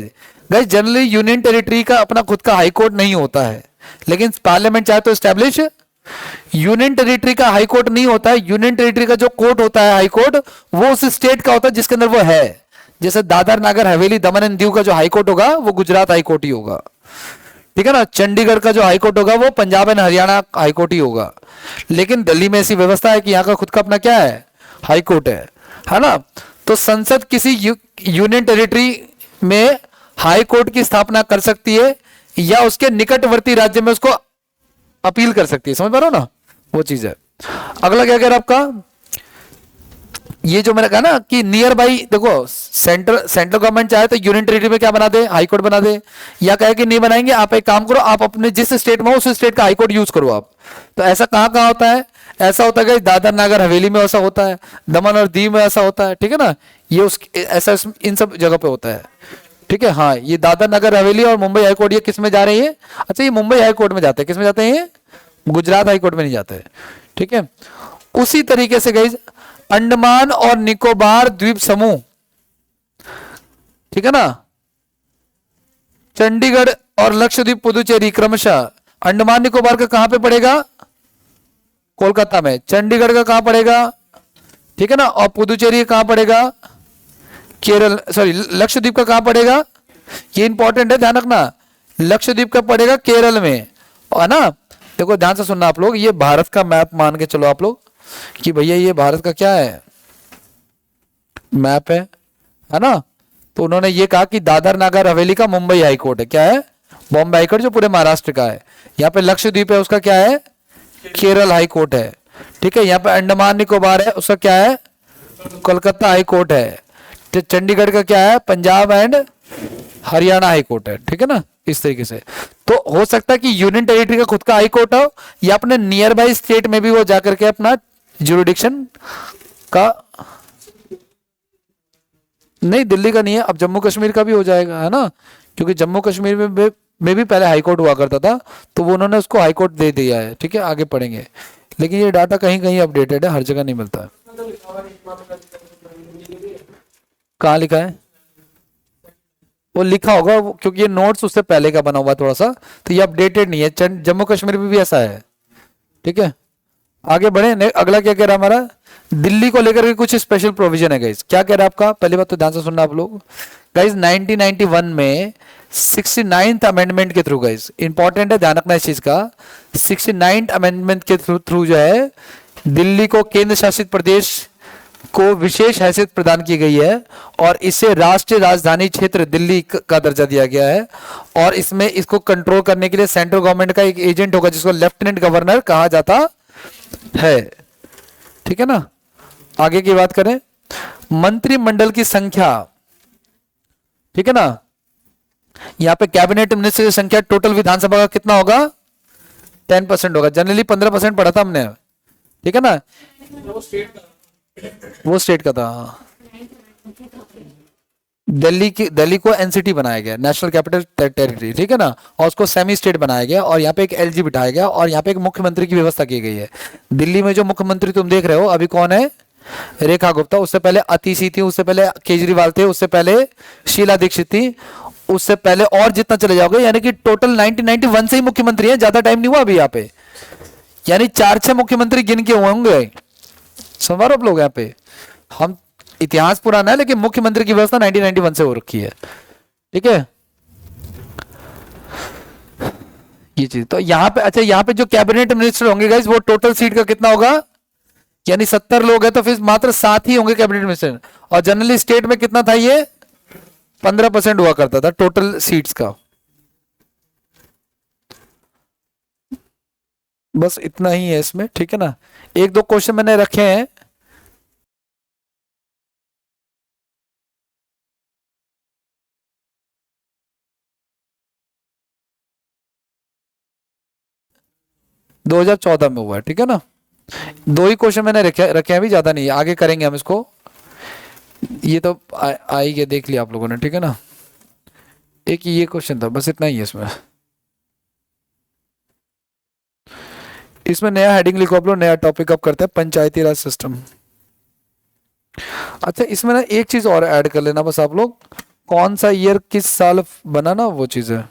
गाइस जनरली यूनियन टेरिटरी का अपना खुद का हाई कोर्ट नहीं होता है, लेकिन पार्लियामेंट चाहे तो एस्टैब्लिश। यूनियन टेरिटरी का हाई कोर्ट नहीं होता है, यूनियन टेरिटरी का जो कोर्ट होता है हाई कोर्ट, वो उस स्टेट का होता है जिसके अंदर वो है। जैसे दादर नागर हवेली दमन एंड दीव का जो हाई कोर्ट होगा वो गुजरात हाई कोर्ट ही होगा। ठीक है ना। चंडीगढ़ का जो हाई कोर्ट होगा वो Punjab and Haryana high court ही होगा। लेकिन दिल्ली में ऐसी व्यवस्था है कि यहाँ का खुद का अपना क्या है? हाई कोर्ट है ना। तो संसद किसी यूनियन टेरिटरी में हाई कोर्ट की स्थापना कर सकती है या उसके निकटवर्ती राज्य में उसको अपील कर सकती है। समझ पा रहे हो ना, वो चीज है। अगला क्या कह रहा है आपका? ये जो मैंने कहा ना कि नियर बाई, देखो सेंट्रल गवर्नमेंट चाहे तो यूनियन टेरिटरी में क्या बना दे? हाई कोर्ट बना दे, या कहे कि नहीं बनाएंगे, आप एक काम करो, आप अपने जिस स्टेट में हो उस स्टेट का हाई कोर्ट यूज करो आप। तो ऐसा कहां कहां होता है? ऐसा होता है दादर नागर हवेली में ऐसा होता है, दमन और दीव में ऐसा होता है। ठीक है ना, ये उस ऐसा इन सब जगह पे होता है। ठीक है, हाँ, ये दादर नगर हवेली और मुंबई हाई कोर्ट ये किस में जा रही है? अच्छा, ये मुंबई हाई कोर्ट में जाते हैं। किस में जाते हैं ये? गुजरात हाई कोर्ट में नहीं जाते। ठीक है, उसी तरीके से गाइस अंडमान और निकोबार द्वीप समूह, ठीक है ना, चंडीगढ़ और लक्षद्वीप पुदुचेरी क्रमशः, अंडमान निकोबार का कहां पे पड़ेगा? कोलकाता में। चंडीगढ़ का कहां पड़ेगा? ठीक है ना, और पुदुचेरी कहां पड़ेगा? केरल, सॉरी लक्षद्वीप का कहां पड़ेगा? ये इंपॉर्टेंट है, ध्यान रखना। लक्षद्वीप का पड़ेगा केरल में, है ना। देखो ध्यान से सुनना आप लोग, ये भारत का मैप मान के चलो आप लोग कि भैया ये भारत का क्या है? मैप है ना। तो उन्होंने ये कहा कि दादर नागर हवेली का मुंबई हाई कोर्ट है, क्या है? बॉम्बे हाई कोर्ट जो पूरे महाराष्ट्र का है। यहाँ पे लक्षद्वीप है, उसका क्या है? केरल हाई कोर्ट है। ठीक है, यहाँ पे अंडमान निकोबार है, उसका क्या है? कोलकाता हाई कोर्ट है। चंडीगढ़ का क्या है? Punjab and Haryana high court है। ठीक है ना, इस तरीके से। तो हो सकता है कि यूनियन टेरिटरी का खुद का हाई कोर्ट हो, या अपने नियर बाई स्टेट में भी वो जाकर के अपना ज्यूरिडिक्शन का, नहीं दिल्ली का नहीं है, अब जम्मू कश्मीर का भी हो जाएगा, है ना, क्योंकि जम्मू कश्मीर में भी पहले हाई कोर्ट हुआ करता था, तो वो उन्होंने उसको हाई कोर्ट दे दिया है। ठीक है, आगे पढ़ेंगे, लेकिन ये डाटा कहीं कहीं अपडेटेड है, हर जगह नहीं मिलता है। कहाँ लिखा है? वो लिखा होगा क्योंकि ये नोट्स उससे पहले का बना हुआ थोड़ा सा, तो ये अपडेटेड नहीं है। जम्मू कश्मीर में भी ऐसा है। ठीक है, आगे बढ़े। अगला क्या कह रहा है हमारा? दिल्ली को लेकर के कुछ स्पेशल प्रोविजन है गाइस। क्या कह रहा है आपका? पहली बात तो ध्यान से सुनना आप लोग गाइस। 1991 में 69th अमेंडमेंट के थ्रू, गाइस इंपॉर्टेंट है, ध्यान रखना इस चीज का, 69th अमेंडमेंट के थ्रू जो है दिल्ली को केंद्र शासित प्रदेश को विशेष हैसियत प्रदान की गई है, और इसे राष्ट्रीय राजधानी क्षेत्र दिल्ली का दर्जा दिया गया है। और इसमें इसको कंट्रोल करने के लिए सेंट्रल गवर्नमेंट का एक एजेंट होगा जिसको लेफ्टिनेंट गवर्नर कहा जाता है। ठीक है ना, आगे की बात करें, मंत्रिमंडल की संख्या, ठीक है ना, यहां पे कैबिनेट मिनिस्टर की संख्या टोटल विधानसभा का कितना होगा? 10% होगा। जनरली 15% पढ़ा था हमने। ठीक है ना, वो स्टेट का था। दिल्ली को एनसीटी बनाया गया, नेशनल कैपिटल टेरिटरी। ठीक है ना, और उसको सेमी स्टेट बनाया गया, और यहाँ पे एक एलजी बिठाया गया, और यहाँ पे एक मुख्यमंत्री की व्यवस्था की गई है। दिल्ली में जो मुख्यमंत्री तुम देख रहे हो अभी कौन है? रेखा गुप्ता। उससे पहले अतिशी थी, उससे पहले केजरीवाल थे, उससे पहले शीला दीक्षित थी, उससे पहले और जितना चले जाओगे, यानी कि टोटल 1991 से ही मुख्यमंत्री है, ज्यादा टाइम नहीं हुआ अभी यहाँ पे, यानी 4-6 मुख्यमंत्री गिन के हुए होंगे। समझ आप लोग, यहाँ पे हम इतिहास पुराना है, लेकिन मुख्यमंत्री की व्यवस्था 1991 से हो रखी है। ठीक है, ये चीज तो यहाँ पे, अच्छा यहाँ पे जो कैबिनेट मिनिस्टर होंगे गाइस, वो टोटल सीट का कितना होगा? यानी 70 लोग हैं, तो फिर मात्र 7 ही होंगे कैबिनेट मिनिस्टर। और जनरली स्टेट में कितना था? ये 15% हुआ करता था टोटल सीट्स का। बस इतना ही है इसमें। ठीक है ना, एक दो क्वेश्चन मैंने रखे हैं। दो 2014 में हुआ है। ठीक है ना, 2 ही क्वेश्चन मैंने रखे हैं, अभी ज्यादा नहीं है, आगे करेंगे हम इसको। ये तो आई के देख लिया आप लोगों ने। ठीक है ना, एक ये क्वेश्चन था, बस इतना ही है इसमें। इसमें नया हेडिंग लिखो आप लोग, नया टॉपिक अप करते हैं, पंचायती राज सिस्टम। अच्छा, इसमें ना एक चीज और ऐड कर लेना बस आप लोग, कौन सा ईयर किस साल बना ना, वो चीज है।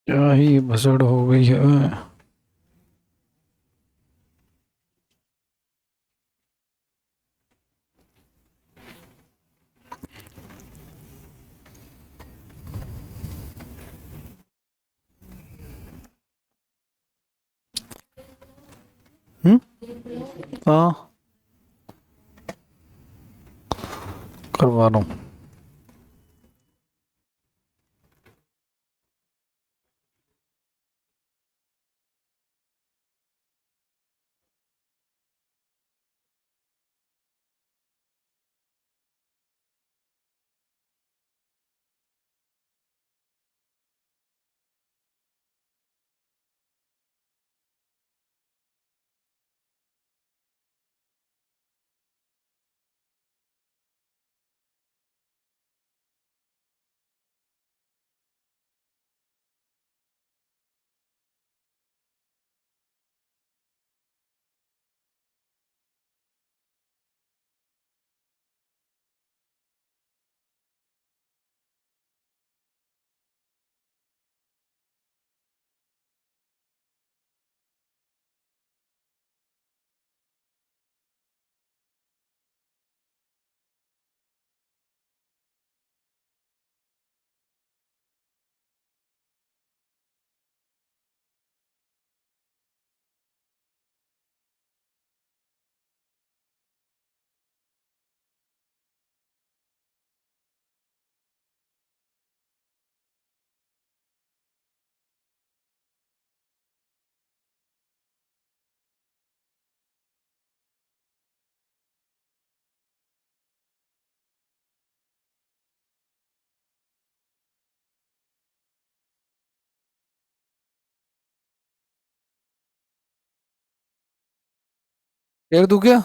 क्या ही भसड़ हो गई है। हम्म। हाँ, करवा रहा हूँ। फेर दूं क्या?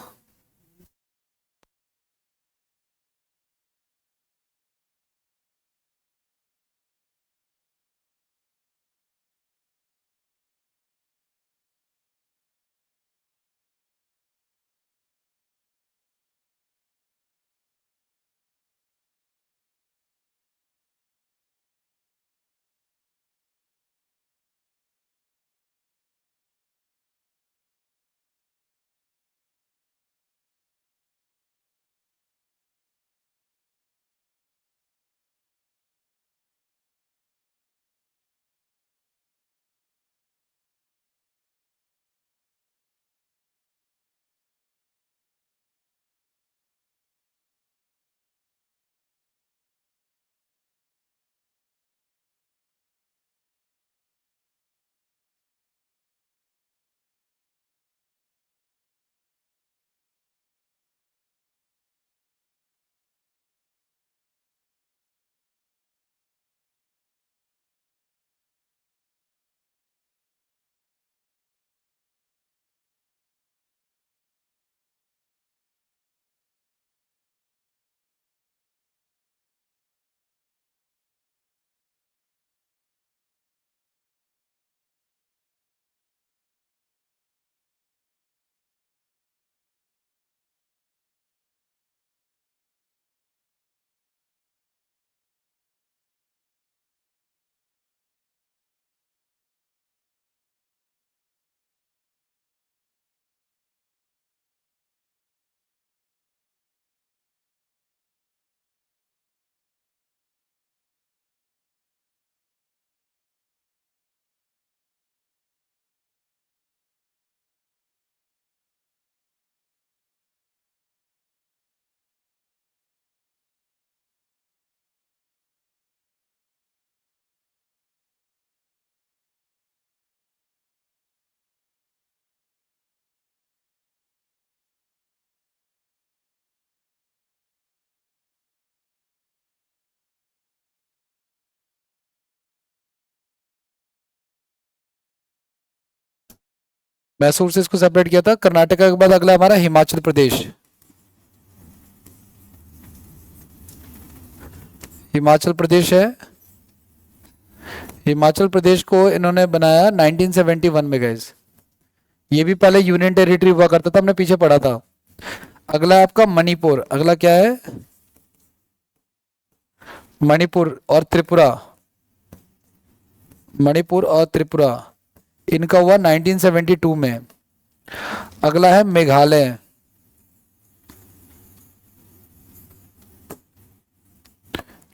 मैसूर से इसको सेपरेट किया था। कर्नाटका के बाद अगला हमारा हिमाचल प्रदेश। हिमाचल प्रदेश है। हिमाचल प्रदेश को इन्होंने बनाया 1971 में गाइस। ये भी पहले यूनियन टेरिटरी हुआ करता था, हमने पीछे पढ़ा था। अगला है आपका मणिपुर। अगला क्या है? मणिपुर और त्रिपुरा। मणिपुर और त्रिपुरा इनका हुआ 1972 में। अगला है मेघालय।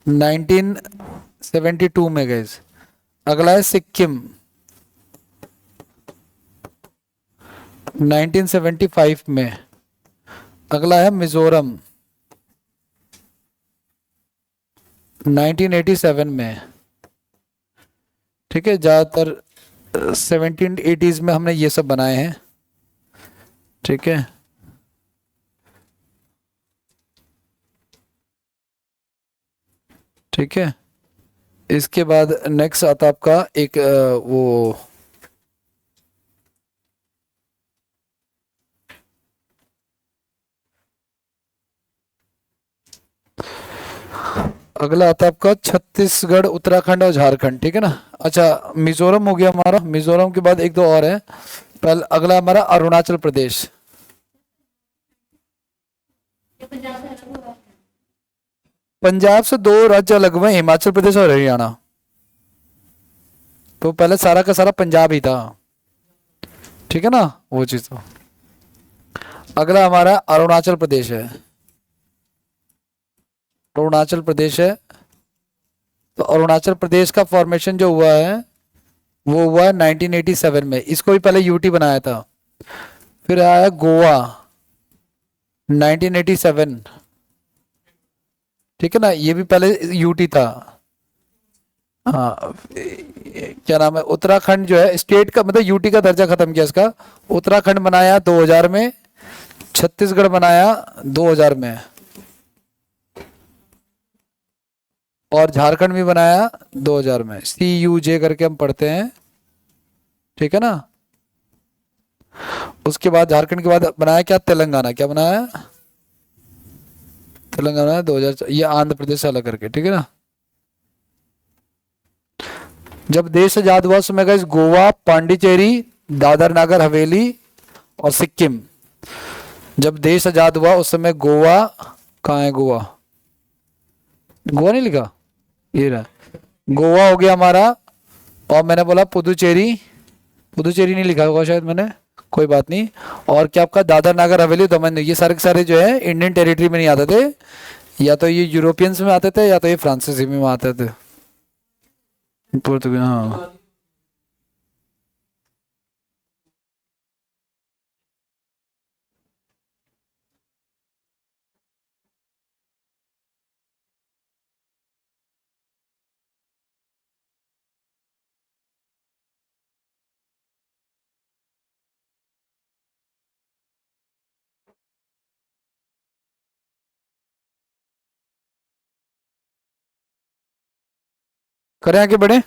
नाइनटीन 72 में गए। अगला है सिक्किम 1975 में। अगला है मिजोरम 1987 में। ठीक है, ज़्यादातर 1780s में हमने ये सब बनाए हैं। ठीक है, ठीक है। इसके बाद नेक्स्ट आता आपका एक वो अगला आता आपका छत्तीसगढ़, उत्तराखंड और झारखंड। ठीक है ना। अच्छा, मिजोरम हो गया हमारा। मिजोरम के बाद एक दो और है। पहले अगला हमारा अरुणाचल प्रदेश। पंजाब से दो राज्य अलग हुए, हिमाचल प्रदेश और हरियाणा। तो पहले सारा का सारा पंजाब ही था। ठीक है ना, वो चीज। तो अगला हमारा अरुणाचल प्रदेश है। अरुणाचल प्रदेश है। तो अरुणाचल प्रदेश का फॉर्मेशन जो हुआ है वो हुआ है 1987 में। इसको भी पहले यूटी बनाया था। फिर आया गोवा 1987। ठीक है ना, ये भी पहले यूटी था। हाँ, क्या नाम है, उत्तराखंड जो है स्टेट का, मतलब यूटी का दर्जा खत्म किया इसका। उत्तराखंड बनाया 2000 में। छत्तीसगढ़ बनाया 2000 में। और झारखंड भी बनाया 2000 में। CUJ करके हम पढ़ते हैं। ठीक है ना। उसके बाद झारखंड के बाद बनाया क्या, तेलंगाना। क्या बनाया, तेलंगाना 2000, ये आंध्र प्रदेश से अलग करके, ठीक है ना। जब देश आजाद हुआ उस समय गए गोवा, पांडिचेरी, दादर नागर हवेली और सिक्किम। जब देश आजाद हुआ उस समय गोवा, कहाँ है गोवा, गोवा नहीं लिखा, ये रहा गोवा हो गया हमारा। और मैंने बोला पुदुचेरी, पुदुचेरी नहीं लिखा होगा शायद मैंने, कोई बात नहीं। और क्या आपका दादर नागर हवेली, दमन, ये सारे के सारे जो है इंडियन टेरिटरी में नहीं आते थे, या तो ये यूरोपियंस में आते थे या तो ये फ्रांसीसी में आते थे। हाँ करें आगे बढ़े।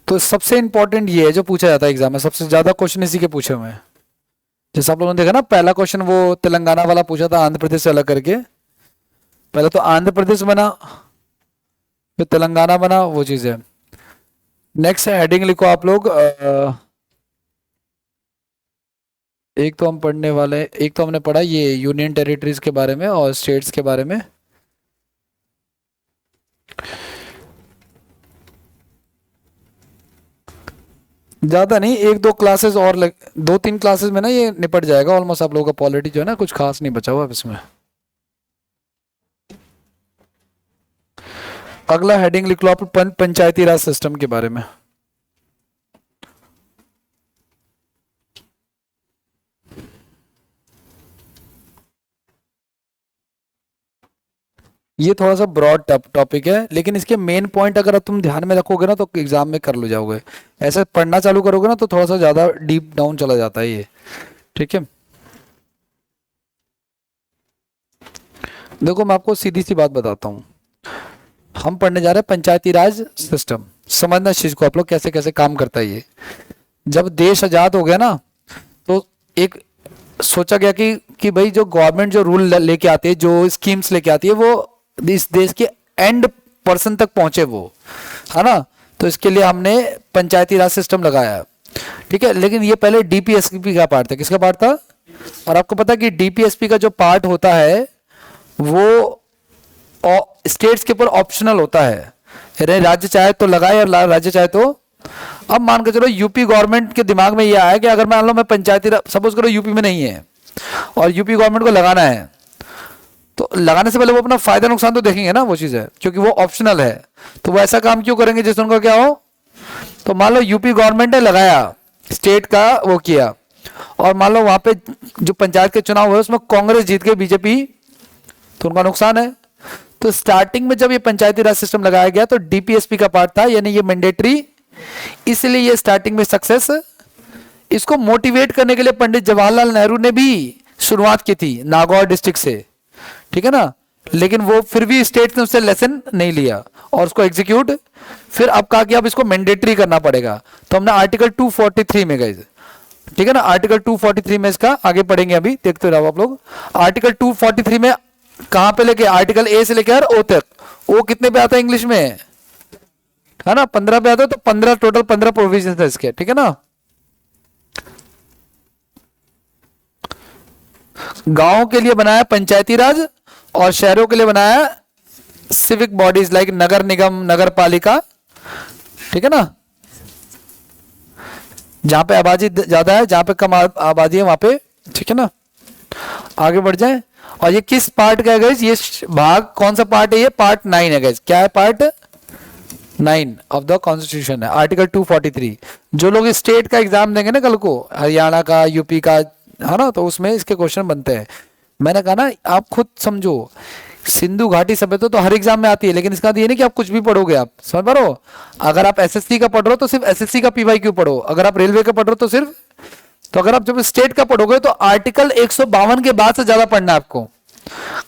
तो सबसे इंपॉर्टेंट ये है जो पूछा जाता है एग्जाम में, सबसे ज्यादा क्वेश्चन इसी के पूछे हुए हैं। जैसे आप लोगों ने देखा ना, पहला क्वेश्चन वो तेलंगाना वाला पूछा था आंध्र प्रदेश से अलग करके। पहले तो आंध्र प्रदेश बना, फिर तेलंगाना बना, वो चीज है। नेक्स्ट हेडिंग लिखो आप लोग। एक तो हम पढ़ने वाले, एक तो हमने पढ़ा ये यूनियन टेरिटरीज के बारे में और स्टेट्स के बारे में। ज्यादा नहीं, एक दो क्लासेस और दो तीन क्लासेस में ना ये निपट जाएगा ऑलमोस्ट आप लोगों का। पॉलिटी जो है ना कुछ खास नहीं बचा हुआ अब इसमें। अगला हेडिंग लिख लो आप पंचायती राज सिस्टम के बारे में। ये थोड़ा सा ब्रॉड टॉपिक है, लेकिन इसके मेन पॉइंट अगर तुम ध्यान में रखोगे ना तो एग्जाम में कर लो जाओगे। ऐसे पढ़ना चालू करोगे ना तो थोड़ा सा ज्यादा डीप डाउन चला जाता है ये, ठीक है। देखो मैं आपको सीधी सी बात बताता हूँ, हम पढ़ने जा रहे हैं पंचायती राज सिस्टम। समझना इस चीज को आप लोग कैसे कैसे काम करता है ये। जब देश आजाद हो गया ना तो एक सोचा गया कि भाई जो गवर्नमेंट जो रूल लेके आती है, जो स्कीम्स लेके आती है, वो इस देश के एंड पर्सन तक पहुंचे वो, है ना। तो इसके लिए हमने पंचायती राज सिस्टम लगाया, ठीक है। लेकिन ये पहले डीपीएसपी का पार्ट था। किसका पार्ट था? और आपको पता है कि डीपीएसपी का जो पार्ट होता है वो स्टेट्स के ऊपर ऑप्शनल होता है। अरे राज्य चाहे तो लगाए और राज्य चाहे तो। अब मान के चलो यूपी गवर्नमेंट के दिमाग में ये आया कि अगर मान लो मैं पंचायती सपोज करो यूपी में नहीं है और यूपी गवर्नमेंट को लगाना है, तो लगाने से पहले वो अपना फायदा नुकसान तो देखेंगे ना, वो चीज है, क्योंकि वो ऑप्शनल है। तो वो ऐसा काम क्यों करेंगे जिससे उनका क्या हो। तो मान लो यूपी गवर्नमेंट ने लगाया, स्टेट का वो किया, और मान लो वहां पे जो पंचायत के चुनाव हुए उसमें कांग्रेस जीत गई, बीजेपी, तो उनका नुकसान है। तो स्टार्टिंग में जब ये पंचायती राज सिस्टम लगाया गया तो डीपीएसपी का पार्ट था, यानी ये मैंडेटरी, इसलिए ये स्टार्टिंग में सक्सेस। इसको मोटिवेट करने के लिए पंडित जवाहरलाल नेहरू ने भी शुरुआत की थी नागौर डिस्ट्रिक्ट से, ठीक है ना। लेकिन वो फिर भी स्टेट ने उससे लेसन नहीं लिया और उसको एग्जीक्यूट फिर अब कहा कि अब इसको मैंडेटरी करना पड़ेगा। तो हमने आर्टिकल 243 में गए, ठीक है ना। आर्टिकल 243 में इसका आगे पढ़ेंगे, अभी देखते रहो आप लोग। आर्टिकल 243 में कहां पे लेके, आर्टिकल ए से लेकर ओ तक। ओ कितने पे आता है इंग्लिश में, है ना, 15 पे आता है। तो 15 टोटल 15 प्रोविजन है इसके, ठीक है ना। गांवों के लिए बनाया पंचायती राज और शहरों के लिए बनाया सिविक बॉडीज लाइक नगर निगम, नगर पालिका, ठीक है ना। जहां पे आबादी ज्यादा है, जहां पे कम आबादी है वहां पे, ठीक है ना। आगे बढ़ जाए। और ये किस पार्ट का है गाइस, ये भाग कौन सा पार्ट है, ये पार्ट 9 है गाइस। क्या है, पार्ट 9 ऑफ द कॉन्स्टिट्यूशन है, आर्टिकल 243। जो लोग स्टेट का एग्जाम देंगे ना कल को, हरियाणा का, यूपी का, है ना, तो उसमें इसके क्वेश्चन बनते हैं। मैंने कहा ना आप खुद समझो, सिंधु घाटी सभ्यता तो हर एग्जाम में आती है, लेकिन इसका ये नहीं कि आप कुछ भी पढ़ोगे, आप समझ पा रहे हो। अगर आप एसएससी का पढ़ रहे हो तो सिर्फ एसएससी का पीवाईक्यू पढ़ो, अगर आप रेलवे का पढ़ रहे हो तो सिर्फ, तो अगर आप जब स्टेट का पढ़ोगे तो आर्टिकल 152 के बाद से ज्यादा पढ़ना है आपको।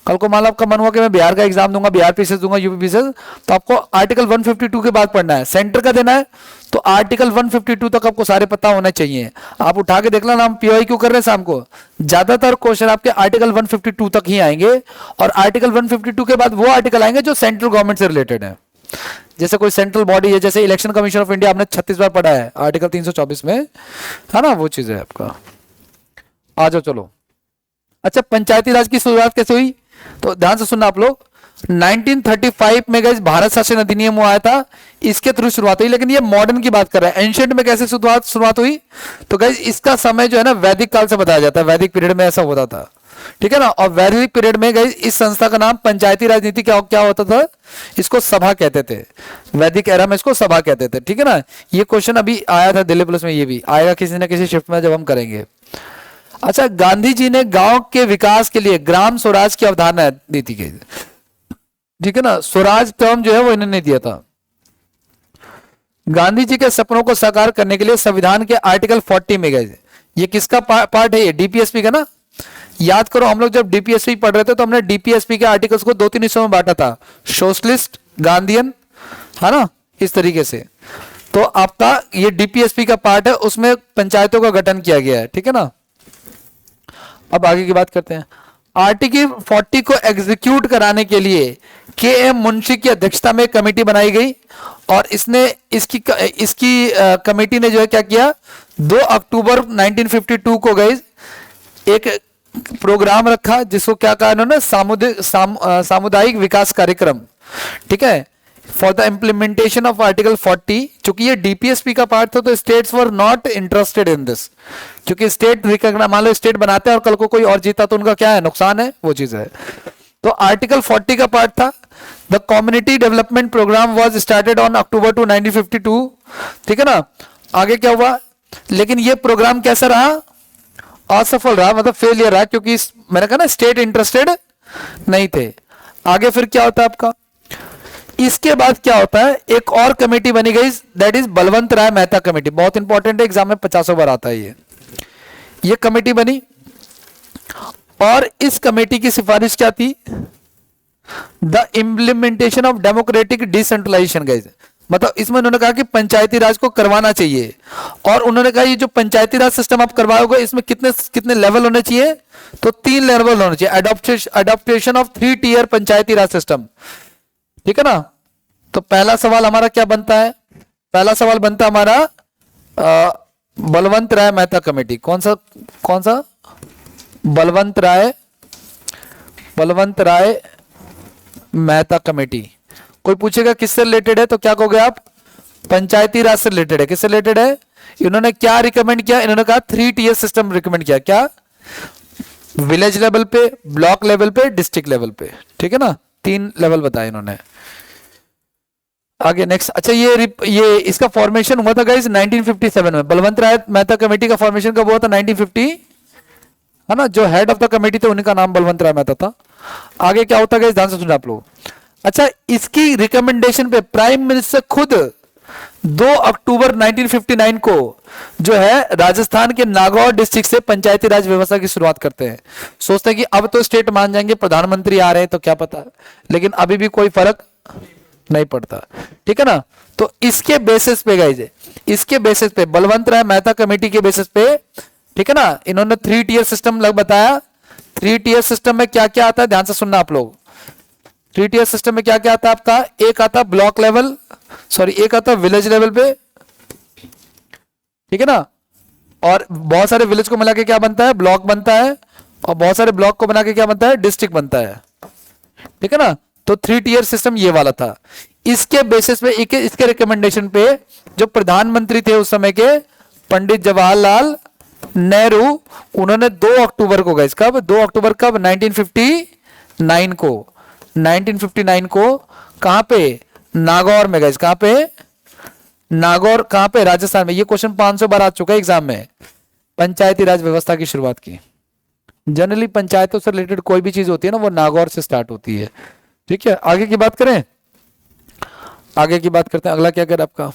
कल को मान लो आपका मन हुआ कि मैं बिहार का एग्जाम दूंगा, बिहार पीसीएस दूंगा, यूपी पीसीएस, तो आपको आर्टिकल 152 के बाद पढ़ना है, सेंटर का देना है, तो आर्टिकल 152 तक आपको सारे पता होने चाहिए। आप उठा के देख लेना, हम पीओआई क्यों कर रहे हैं शाम को, ज्यादातर क्वेश्चन आपके आर्टिकल 152 तक ही आएंगे, और आर्टिकल 152 के बाद वो आर्टिकल आएंगे जो सेंट्रल गवर्नमेंट से रिलेटेड है। जैसे कोई सेंट्रल बॉडी है, जैसे इलेक्शन कमीशन ऑफ इंडिया आपने 36 बार पढ़ा है आर्टिकल 324 में, है ना, वो चीज है आपका। आ जाओ चलो। अच्छा, पंचायती राज की शुरुआत कैसे हुई, तो ध्यान से सुनना आप लोग। 1935 में गाइस भारत शासन अधिनियम आया था, इसके थ्रू शुरुआत हुई, लेकिन ये मॉडर्न की बात कर रहा है। एंशिएंट में कैसे शुरुआत हुई, तो गाइस इसका समय जो है ना वैदिक काल से बताया जाता है, वैदिक पीरियड में ऐसा होता था, ठीक है ना। और वैदिक पीरियड में गाइस इस संस्था का नाम पंचायती राजनीति क्या होता था, इसको सभा कहते थे, वैदिक एरा में इसको सभा कहते थे, ठीक है ना। ये क्वेश्चन अभी आया था दिल्ली पुलिस में, ये भी आएगा किसी न किसी शिफ्ट में जब हम करेंगे। अच्छा, गांधी जी ने गांव के विकास के लिए ग्राम स्वराज की अवधारणा दी थी, ठीक है ना। स्वराज टर्म जो है वो इन्होंने दिया था। गांधी जी के सपनों को साकार करने के लिए संविधान के आर्टिकल 40 में गए, ये किसका पार्ट है, ये डीपीएसपी का ना। याद करो, हम लोग जब डीपीएसपी पढ़ रहे थे तो हमने डीपीएसपी के आर्टिकल्स को 2-3 हिस्सों में बांटा था, सोशलिस्ट, गांधीयन, है ना, इस तरीके से। तो आपका ये डीपीएसपी का पार्ट है, उसमें पंचायतों का गठन किया गया है, ठीक है ना। अब आगे की बात करते हैं। आर्टिकल 40 को एग्जीक्यूट कराने के लिए के.एम. मुंशी की अध्यक्षता में कमेटी बनाई गई, और इसकी कमेटी ने जो है क्या किया, 2 अक्टूबर 1952 को गई एक प्रोग्राम रखा, जिसको क्या कहा इन्होंने, सामुदायिक विकास कार्यक्रम, ठीक है, for the implementation of article 40। चूंकि ये डीपीएसपी का पार्ट था तो states were not interested in this, क्योंकि स्टेट मान लो स्टेट बनाते हैं और कल को कोई और जीता तो उनका क्या है, नुकसान है, वो चीज है। तो आर्टिकल 40 का पार्ट था। The community development programme was started on October 2 1952, ठीक है ना। आगे क्या हुआ, लेकिन ये प्रोग्राम कैसा रहा, असफल रहा, मतलब फेलियर रहा, क्योंकि मैंने कहा ना स्टेट इंटरेस्टेड नहीं थे। आगे फिर क्या होता है आपका, इसके बाद क्या होता है, एक और कमेटी बनी गई, that is Balwant Rai Mehta committee, बहुत इंपॉर्टेंट है, एग्जाम में 50 बार आता है ये कमेटी बनी, और इस कमेटी की सिफारिश क्या थी, the implementation of democratic decentralisation guys, मतलब इसमें उन्होंने कहा कि पंचायती राज को करवाना चाहिए, और उन्होंने कहा ये जो पंचायती राज सिस्टम आप करवाओगे इसमें कितने लेवल होने चाहिए, तो 3 लेवल होने चाहिए, adoption of 3 tier panchayati raj system, ठीक है ना। तो पहला सवाल हमारा क्या बनता है, पहला सवाल बनता है हमारा बलवंत राय मेहता कमेटी, कौन सा बलवंत राय मेहता कमेटी। कोई पूछेगा किससे रिलेटेड है, तो क्या कहोगे आप, पंचायती राज से रिलेटेड है। किससे रिलेटेड है, इन्होंने क्या रिकमेंड किया, इन्होंने कहा 3 टियर सिस्टम रिकमेंड किया, क्या, विलेज लेवल पे, ब्लॉक लेवल पे, डिस्ट्रिक्ट लेवल पे, ठीक है ना, 3 लेवल बताए इन्होंने। आगे नेक्स्ट, अच्छा ये इसका फॉर्मेशन हुआ था गाइस 1957 में, बलवंत राय मेहता कमेटी का फॉर्मेशन कब हुआ था, 1950, है ना। जो हेड ऑफ द कमेटी थे उनका नाम बलवंत राय मेहता था। आगे क्या होता है गाइस, ध्यान से सुनना आप लोग। अच्छा, इसकी रिकमेंडेशन पे प्राइम मिनिस्टर खुद 2 अक्टूबर 1959 को जो है राजस्थान के नागौर डिस्ट्रिक्ट से पंचायती राज व्यवस्था की शुरुआत करते हैं। सोचते हैं कि अब तो स्टेट मान जाएंगे, प्रधानमंत्री आ रहे हैं तो क्या पता, लेकिन अभी भी कोई फर्क नहीं पड़ता, ठीक है ना। तो इसके बेसिस पे गाइस, इसके बेसिस पे बलवंत राय मेहता कमेटी के बेसिस पे, ठीक है ना, इन्होंने 3 टियर सिस्टम बताया। 3 टियर सिस्टम में क्या क्या आता है, ध्यान से सुनना आप लोग। 3 टियर सिस्टम में क्या क्या आता है आपका, एक आता ब्लॉक लेवल, एक आता विलेज लेवल पे, ठीक है ना, और बहुत सारे विलेज को मिला के क्या बनता है, ब्लॉक बनता है, और बहुत सारे ब्लॉक को बना के क्या बनता है, डिस्ट्रिक्ट बनता है, ठीक है ना। तो 3 टियर सिस्टम ये वाला था। इसके बेसिस पे, इसके रिकमेंडेशन पे जो प्रधानमंत्री थे उस समय के, पंडित जवाहरलाल नेहरू, उन्होंने 2 अक्टूबर को गए, कब 2 अक्टूबर कब 1959 को, 1959 को कहां पे, नागौर में गए, कहां पे, नागौर कहां पे, राजस्थान में। ये क्वेश्चन 500 बार आ चुका है एग्जाम में। पंचायती राज व्यवस्था की शुरुआत की, जनरली पंचायतों से रिलेटेड कोई भी चीज होती है ना वो नागौर से स्टार्ट होती है, ठीक है। आगे की बात करें, आगे की बात करते हैं, अगला क्या करें आपका।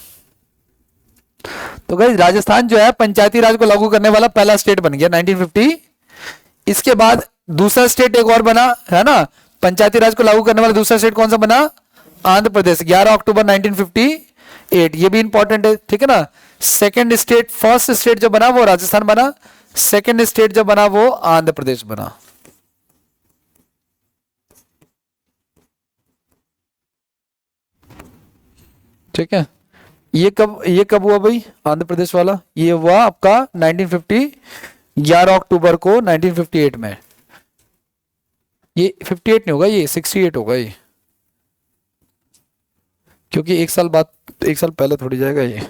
तो गाइस राजस्थान जो है पंचायती राज को लागू करने वाला पहला स्टेट बन गया 1950। इसके बाद दूसरा स्टेट एक और बना है ना, पंचायती राज को लागू करने वाला दूसरा स्टेट कौन सा बना, आंध्र प्रदेश, 11 अक्टूबर 1958, ये भी इंपॉर्टेंट है, ठीक है ना। सेकंड स्टेट, फर्स्ट स्टेट जो बना वो राजस्थान बना, सेकंड स्टेट जो बना वो आंध्र प्रदेश बना। ठीक है, ये कब हुआ भाई आंध्र प्रदेश वाला, ये हुआ आपका 1950, 11 अक्टूबर को 1958 में। ये 58 नहीं होगा, ये 68 होगा ये, क्योंकि एक साल बाद, एक साल पहले थोड़ी जाएगा ये।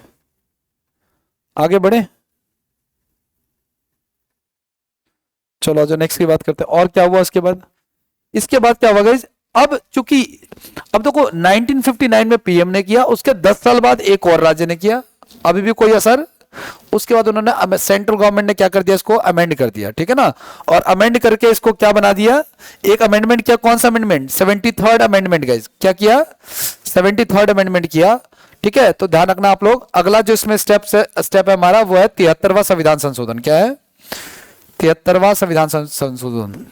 आगे बढ़े, चलो जो नेक्स्ट की बात करते हैं। और क्या हुआ इसके बाद, इसके बाद क्या हुआ गाइस, अब चूंकि अब देखो 1959 में पीएम ने किया, उसके 10 साल बाद एक और राज्य ने किया, अभी भी कोई असर। उसके बाद उन्होंने सेंट्रल गवर्नमेंट ने क्या कर दिया, इसको अमेंड कर दिया, ठीक है ना। और अमेंड करके इसको क्या बना दिया, एक अमेंडमेंट किया, कौन सा अमेंडमेंट, 73rd अमेंडमेंट गाइस, क्या किया, 73rd अमेंडमेंट किया, ठीक है। तो ध्यान रखना आप लोग, अगला जो इसमें स्टेप है हमारा वो है 73वां संविधान संशोधन। क्या है, 73वां संविधान संशोधन।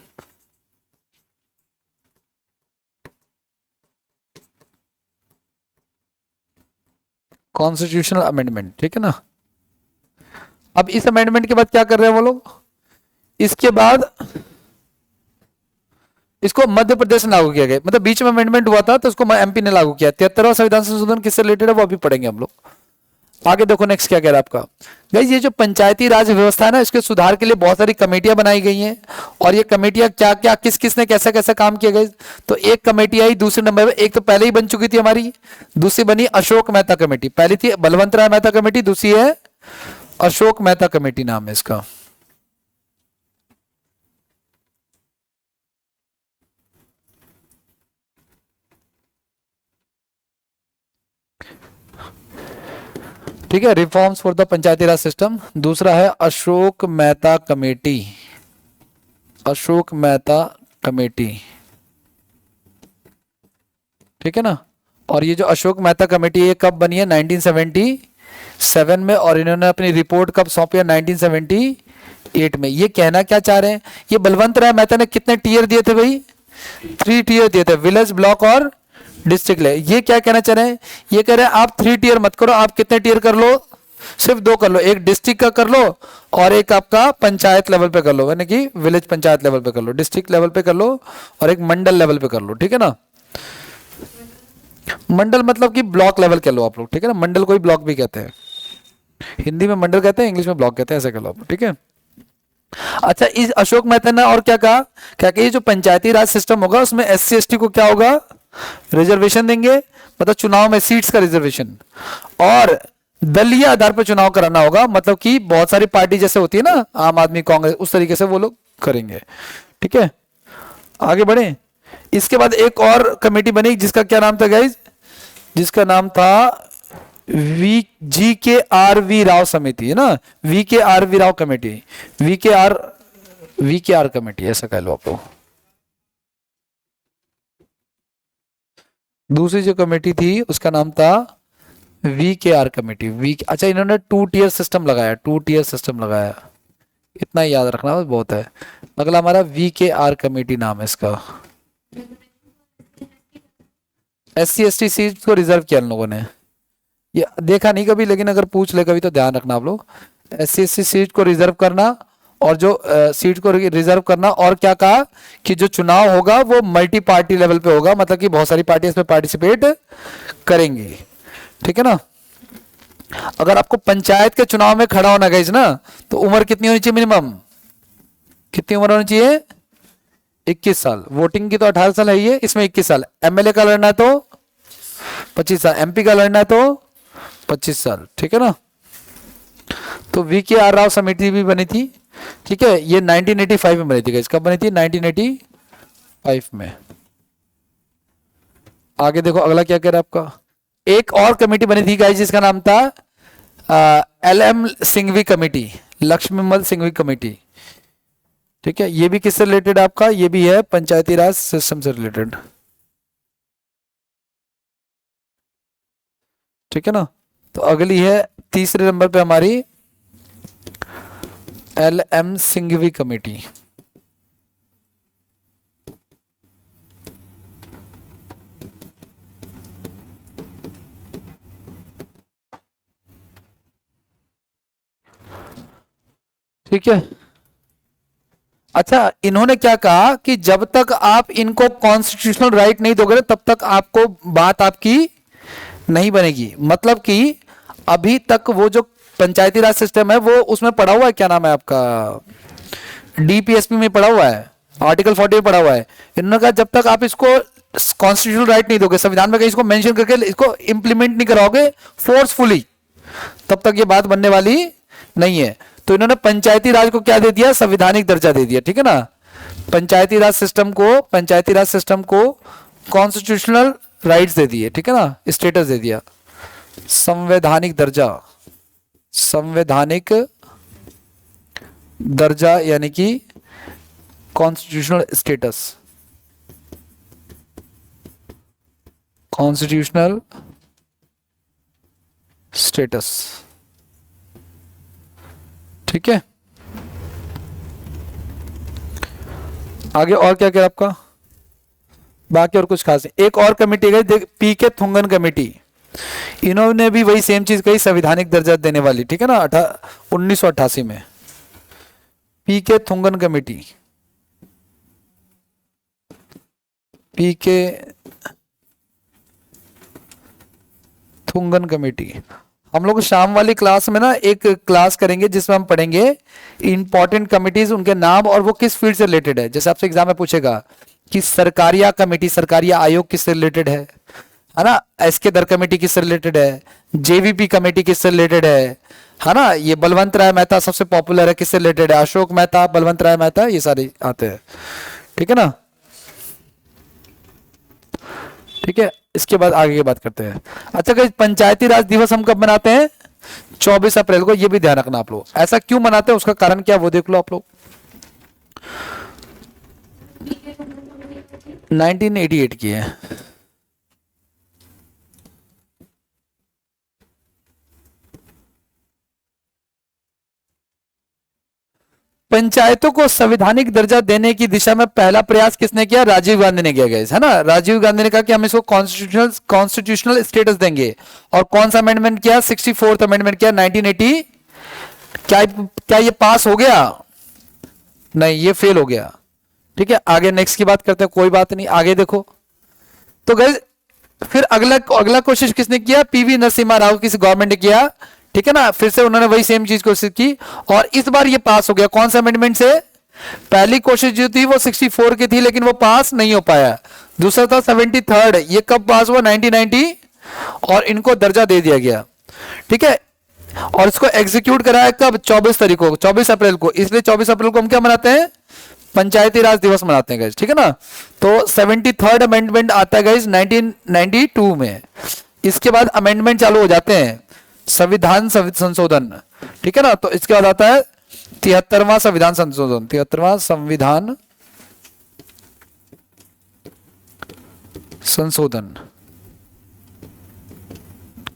कॉन्स्टिट्यूशनल अमेंडमेंट, ठीक है ना। अब इस अमेंडमेंट के बाद क्या कर रहे हैं वो लोग, इसके बाद इसको मध्य प्रदेश में लागू किया गया, मतलब बीच में अमेंडमेंट हुआ था तो उसको एमपी ने लागू किया। 73वां संविधान संशोधन किससे रिलेटेड है वो अभी पढ़ेंगे हम लोग। आगे देखो नेक्स्ट क्या कह रहा है आपका गाइस, ये जो पंचायती राज व्यवस्था है ना, इसके सुधार के लिए बहुत सारी कमेटियां बनाई गई हैं। और ये कमेटियां क्या क्या, किस किस ने कैसा कैसा काम किया गया, तो एक कमेटी आई दूसरे नंबर पे, एक तो पहले ही बन चुकी थी हमारी, दूसरी बनी अशोक मेहता कमेटी, पहली थी बलवंत राय मेहता कमेटी, दूसरी है अशोक मेहता कमेटी नाम है इसका। ठीक है, reforms for the Panchayati raj system. दूसरा है अशोक मेहता कमेटी, अशोक मेहता कमेटी, ठीक है ना। और ये जो अशोक मेहता कमेटी ये कब बनी है, 1977 में, और इन्होंने अपनी रिपोर्ट कब सौंपी है, 1978 में। ये कहना क्या चाह रहे हैं, ये बलवंत राय मेहता ने कितने टीयर दिए थे भाई, 3 टीयर दिए थे, विलेज, ब्लॉक और डिस्ट्रिक्ट ले। ये क्या कहना चाह रहे हैं, ये कह रहे हैं आप 3 टीयर मत करो, आप कितने टीयर कर लो, सिर्फ 2 कर लो, एक डिस्ट्रिक्ट का कर लो और एक आपका पंचायत लेवल पे कर लो, यानी कि विलेज पंचायत लेवल पे कर लो, डिस्ट्रिक्ट लेवल पे कर लो और एक मंडल लेवल पे कर लो, ठीक है ना। मंडल मतलब कि ब्लॉक लेवल कर लो आप लोग, ठीक है ना। मंडल कोई ब्लॉक भी कहते हैं, हिंदी में मंडल कहते हैं, इंग्लिश में ब्लॉक कहते हैं, ऐसे कर लो आप, ठीक है। अच्छा, इस अशोक मेहता ने और क्या कहा, क्या कि ये जो पंचायती राज सिस्टम होगा उसमें SC ST को क्या होगा, रिजर्वेशन देंगे, मतलब चुनाव में सीट्स का रिजर्वेशन, और दलीय आधार पर चुनाव कराना होगा, मतलब कि बहुत सारी पार्टी जैसे होती है ना, आम आदमी, कांग्रेस, उस तरीके से वो लोग करेंगे, ठीक है। आगे बढ़े, इसके बाद एक और कमेटी बनी जिसका क्या नाम था गाइज, जिसका नाम था GKRV राव समिति, है ना, VKRV Rao committee, VKR committee ऐसा कह लो आप लोग। दूसरी जो कमेटी थी उसका नाम था VKR कमेटी। अच्छा, इन्होंने 2 टीयर सिस्टम लगाया, 2 टीयर सिस्टम लगाया, इतना ही याद रखना बहुत है। अगला हमारा VKR कमेटी नाम है इसका। SC ST सीट को रिजर्व किया इन लोगों ने, ये देखा नहीं कभी, लेकिन अगर पूछ ले कभी तो ध्यान रखना आप लोग। SC ST सीट को रिजर्व करना, और जो सीट को रिजर्व करना, और क्या कहा कि जो चुनाव होगा वो मल्टी पार्टी लेवल पे होगा, मतलब कि बहुत सारी पार्टी इसमें पार्टिसिपेट करेंगी, ठीक है ना। अगर आपको पंचायत के चुनाव में खड़ा होना गाइस ना, तो उम्र कितनी होनी चाहिए मिनिमम, कितनी उम्र होनी चाहिए, 21 साल। वोटिंग की तो 18 साल है ही है, इसमें 21 साल। MLA का लड़ना है तो 25 साल, MP का लड़ना है तो 25 साल, ठीक है ना। तो VKR राव समिति भी बनी थी, ठीक है, ये 1985 में बनी थी गाइस। कब बनी थी, 1985 में। आगे देखो अगला क्या कह रहा है आपका, एक और कमेटी बनी थी गाइस जिसका नाम था LM Singhvi committee, Laxmi Mall Singhvi committee, ठीक है। ये भी किससे रिलेटेड आपका, ये भी है पंचायती राज सिस्टम से रिलेटेड, ठीक है ना। तो अगली है तीसरे नंबर पे हमारी LM सिंघवी कमेटी। ठीक है। अच्छा, इन्होंने क्या कहा कि जब तक आप इनको कॉन्स्टिट्यूशनल राइट नहीं दोगे तब तक आपको बात आपकी नहीं बनेगी। मतलब कि अभी तक वो जो पंचायती राज सिस्टम है वो उसमें पड़ा हुआ है, क्या नाम है आपका, डीपीएसपी में पड़ा हुआ है, आर्टिकल 40 में पड़ा हुआ है। इन्होंने कहा जब तक आप इसको कॉन्स्टिट्यूशनल राइट नहीं दोगे, संविधान में कहीं इसको मेंशन करके इसको इंप्लीमेंट नहीं कराओगे फोर्सफुली, तब तक ये बात बनने वाली नहीं है। तो इन्होंने पंचायती राज को क्या दे दिया, संवैधानिक दर्जा दे दिया। ठीक है ना, पंचायती राज सिस्टम को कॉन्स्टिट्यूशनल राइट्स दे दिए। ठीक है ना, स्टेटस दे दिया, संवैधानिक दर्जा यानी कि कॉन्स्टिट्यूशनल स्टेटस। ठीक है, आगे और क्या क्या आपका बाकी और कुछ खास नहीं। एक और कमेटी गई पीके थुंगन कमेटी, इन्होंने भी वही सेम चीज कही, संवैधानिक दर्जा देने वाली। ठीक है ना, 1988 में पीके थुंगन कमेटी। हम लोग शाम वाली क्लास में ना एक क्लास करेंगे जिसमें हम पढ़ेंगे इंपॉर्टेंट कमिटीज, उनके नाम और वो किस फील्ड से रिलेटेड है। जैसे आपसे एग्जाम में पूछेगा कि सरकारिया कमेटी, सरकारिया आयोग किससे रिलेटेड है ना, एसके दर कमेटी किससे रिलेटेड है, जेवीपी कमेटी किससे रिलेटेड है ना, ये बलवंत राय मेहता सबसे पॉपुलर है, किससे रिलेटेड है, अशोक मेहता, बलवंत राय मेहता, ये सारे आते हैं। ठीक है ना, ठीक है। इसके बाद आगे की बात करते हैं। अच्छा गाइस, पंचायती राज दिवस हम कब मनाते हैं, 24 अप्रैल को। ये भी ध्यान रखना आप लोग, ऐसा क्यों मनाते हैं उसका कारण क्या वो देख लो आप लोग। 1988 की है। पंचायतों को संवैधानिक दर्जा देने की दिशा में पहला प्रयास किसने किया, राजीव गांधी ने किया गाइस, है ना। राजीव गांधी ने कहा कि हम इसको कॉन्स्टिट्यूशनल स्टेटस देंगे। और कौन सा अमेंडमेंट किया, 64th अमेंडमेंट किया 1980। क्या ये पास हो गया, नहीं, ये फेल हो गया। ठीक है, आगे नेक्स्ट की बात करते हैं, कोई बात नहीं, आगे देखो। तो गाइस फिर अगला कोशिश किसने किया, पीवी नरसिम्हा राव की गवर्नमेंट ने किया। ठीक है ना, फिर से उन्होंने वही सेम चीज कोशिश की और इस बार ये पास हो गया। कौन सा अमेंडमेंट से, पहली कोशिश जो थी वो 64 की थी लेकिन वो पास नहीं हो पाया। दूसरा था 73rd, ये कब पास हुआ, 1990, और इनको दर्जा दे दिया गया। ठीक है, और इसको एग्जीक्यूट कराया कब, 24 अप्रैल को। इसलिए 24 अप्रैल को हम क्या मनाते हैं, पंचायती राज दिवस मनाते हैं गाइस। ठीक है ना, तो 73rd अमेंडमेंट आता है गाइस 1992 में। इसके बाद अमेंडमेंट चालू हो जाते हैं, संविधान संशोधन। ठीक है ना, तो इसके बाद आता है 73वां संविधान संशोधन, 73वां संविधान संशोधन।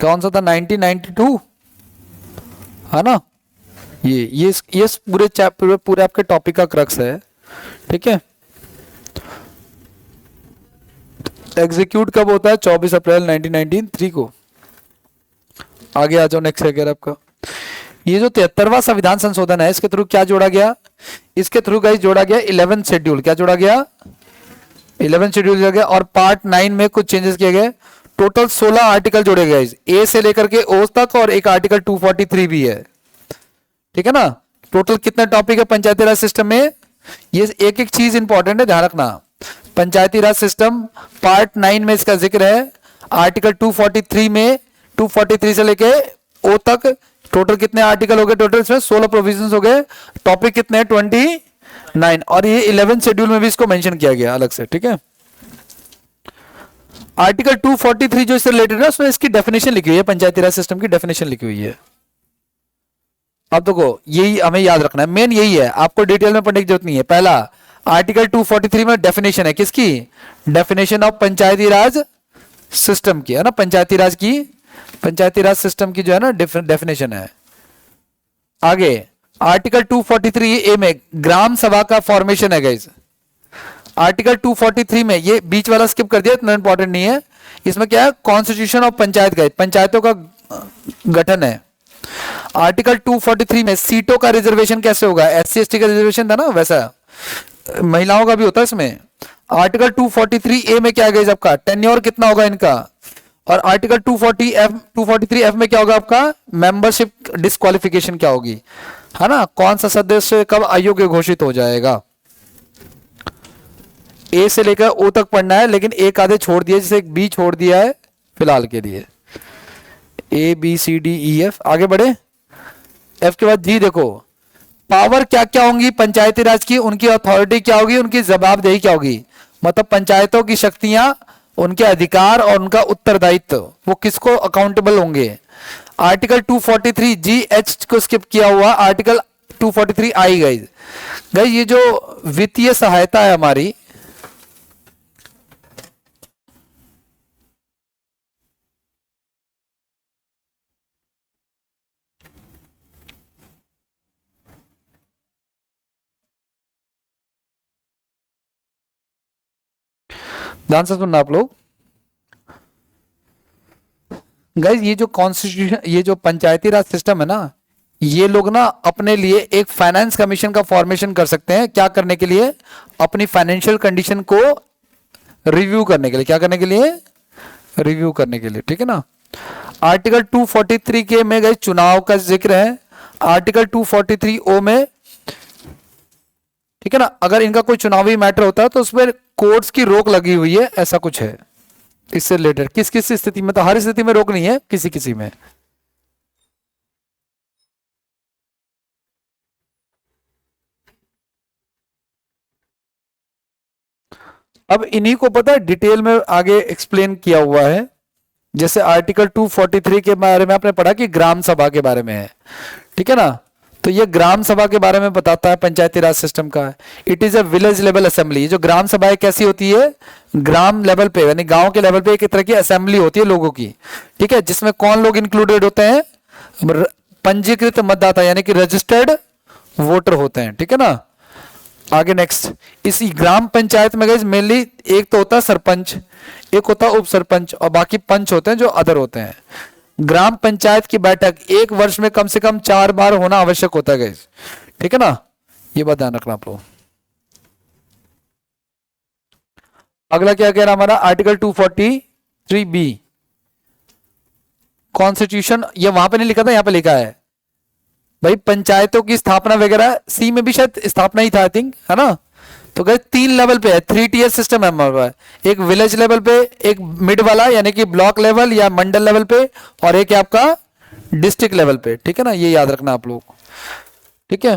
कौन सा था, 1992, है ना। ये पूरे चैप्टर पूरे आपके टॉपिक का क्रक्स है। ठीक है, एग्जीक्यूट कब होता है, 24 अप्रैल 1993 को। आगे आ जाओ, नेक्स्ट है आपका ये जो 73वां संविधान संशोधन है, इसके थ्रू क्या जोड़ा गया, इसके थ्रू गाइस जोड़ा गया 11th शेड्यूल। क्या जोड़ा गया, 11th शेड्यूल जोड़ा गया। और पार्ट 9 में कुछ चेंजेस किए गए। टोटल 16 आर्टिकल जोड़े गए, ए से लेकर के ओ तक, और एक आर्टिकल 243 भी है। ठीक है ना, टोटल कितने टॉपिक है पंचायती राज सिस्टम में, ये एक एक चीज इंपॉर्टेंट है, ध्यान रखना। पंचायती राज सिस्टम पार्ट 9 में इसका जिक्र है। आर्टिकल 243 में 243 से लेके ओ तक टोटल कितने आर्टिकल हो गए, टोटल इसमें 16 प्रोविजंस हो गए। टॉपिक कितने हैं, 29, और ये 11th शेड्यूल में भी इसको मेंशन किया गया अलग से। ठीक है, आर्टिकल 243 जो इससे रिलेटेड है उसमें इसकी डेफिनेशन लिखी हुई है, पंचायती राज सिस्टम की डेफिनेशन लिखी हुई है। अब देखो यही हमें याद रखना है, मेन यही है, आपको डिटेल में पढ़ने की जरूरत नहीं है। पहला आर्टिकल 243 में डेफिनेशन है, किसकी, definition of Panchayati raj system की, है ना, पंचायती राज सिस्टम की जो है ना डेफिनेशन है। आगे आर्टिकल 243 ए में ग्राम सभा का फॉर्मेशन है गाइस। आर्टिकल 243 में, ये बीच वाला स्किप कर दिया, इतना इंपॉर्टेंट नहीं है। इसमें क्या है, कॉन्स्टिट्यूशन ऑफ पंचायत का, पंचायतों का गठन है। आर्टिकल 243 में सीटों का रिजर्वेशन कैसे होगा, एससी एसटी का रिजर्वेशन था ना वैसा महिलाओं का भी होता है इसमें। आर्टिकल 243 ए में क्या है आपका, टेन्योर कितना होगा इनका, और आर्टिकल 243 एफ में क्या होगा आपका, मेंबरशिप डिस्क्वालिफिकेशन क्या होगी, है ना, कौन सा सदस्य कब अयोग्य घोषित हो जाएगा। ए से लेकर ओ तक पढ़ना है, लेकिन एक आधे छोड़ दिया, जैसे एक बी छोड़ दिया है फिलहाल के लिए। A B C D E F, आगे बढ़े। एफ के बाद जी देखो, पावर क्या क्या होंगी पंचायती राज की, उनकी अथॉरिटी क्या होगी, उनकी जवाबदेही क्या होगी, मतलब पंचायतों की शक्तियां, उनके अधिकार और उनका उत्तरदायित्व, वो किसको अकाउंटेबल होंगे। आर्टिकल 243 जी एच को स्किप किया हुआ, आर्टिकल 243 आई गाइस। गाइस ये जो वित्तीय सहायता है हमारी, ध्यान से सुनना आप लोग। गाइज ये जो कॉन्स्टिट्यूशन, ये जो पंचायती राज सिस्टम है ना, ये लोग ना अपने लिए एक फाइनेंस कमीशन का फॉर्मेशन कर सकते हैं, क्या करने के लिए, अपनी फाइनेंशियल कंडीशन को रिव्यू करने के लिए, क्या करने के लिए, रिव्यू करने के लिए, ठीक है ना। आर्टिकल 243 के में गाइज चुनाव का जिक्र है, आर्टिकल 243 ओ में, ठीक है ना, अगर इनका कोई चुनावी मैटर होता है तो उसमें कोर्ट्स की रोक लगी हुई है, ऐसा कुछ है इससे रिलेटेड। किस किस स्थिति में, तो हर स्थिति में रोक नहीं है, किसी किसी में। अब इन्हीं को पता है डिटेल में आगे एक्सप्लेन किया हुआ है, जैसे आर्टिकल 243 के बारे में आपने पढ़ा कि ग्राम सभा के बारे में है, ठीक है ना, तो ये ग्राम सभा के बारे में बताता है पंचायती राज सिस्टम का। It is a village level assembly. जो ग्राम सभाएं कैसी होती है, ग्राम लेवल पे यानी गांव के लेवल पे एक तरह की असेंबली होती है लोगों की, ठीक है, जिसमें कौन लोग इंक्लूडेड होते हैं, पंजीकृत मतदाता यानी कि रजिस्टर्ड वोटर होते हैं, ठीक है ना। आगे नेक्स्ट, इसी ग्राम पंचायत में गाइस मेनली एक तो होता है सरपंच, एक होता है उप सरपंच, और बाकी पंच होते हैं जो अदर होते हैं। ग्राम पंचायत की बैठक एक वर्ष में कम से कम 4 बार होना आवश्यक होता है गाइस, ठीक है ना, ये बात ध्यान रखना आप लोग। अगला क्या कह रहा हमारा, आर्टिकल 243 बी कॉन्स्टिट्यूशन, ये वहां पे नहीं लिखा था, यहां पे लिखा है भाई पंचायतों की स्थापना वगैरह, सी में भी शायद स्थापना ही था आई थिंक, है ना। तो गए 3 लेवल पे है, 3 टियर सिस्टम है हमारे पास, एक विलेज लेवल पे, एक मिड वाला यानी कि ब्लॉक लेवल या मंडल लेवल पे, और एक है आपका डिस्ट्रिक्ट लेवल पे, ठीक है ना, ये याद रखना आप लोग, ठीक है।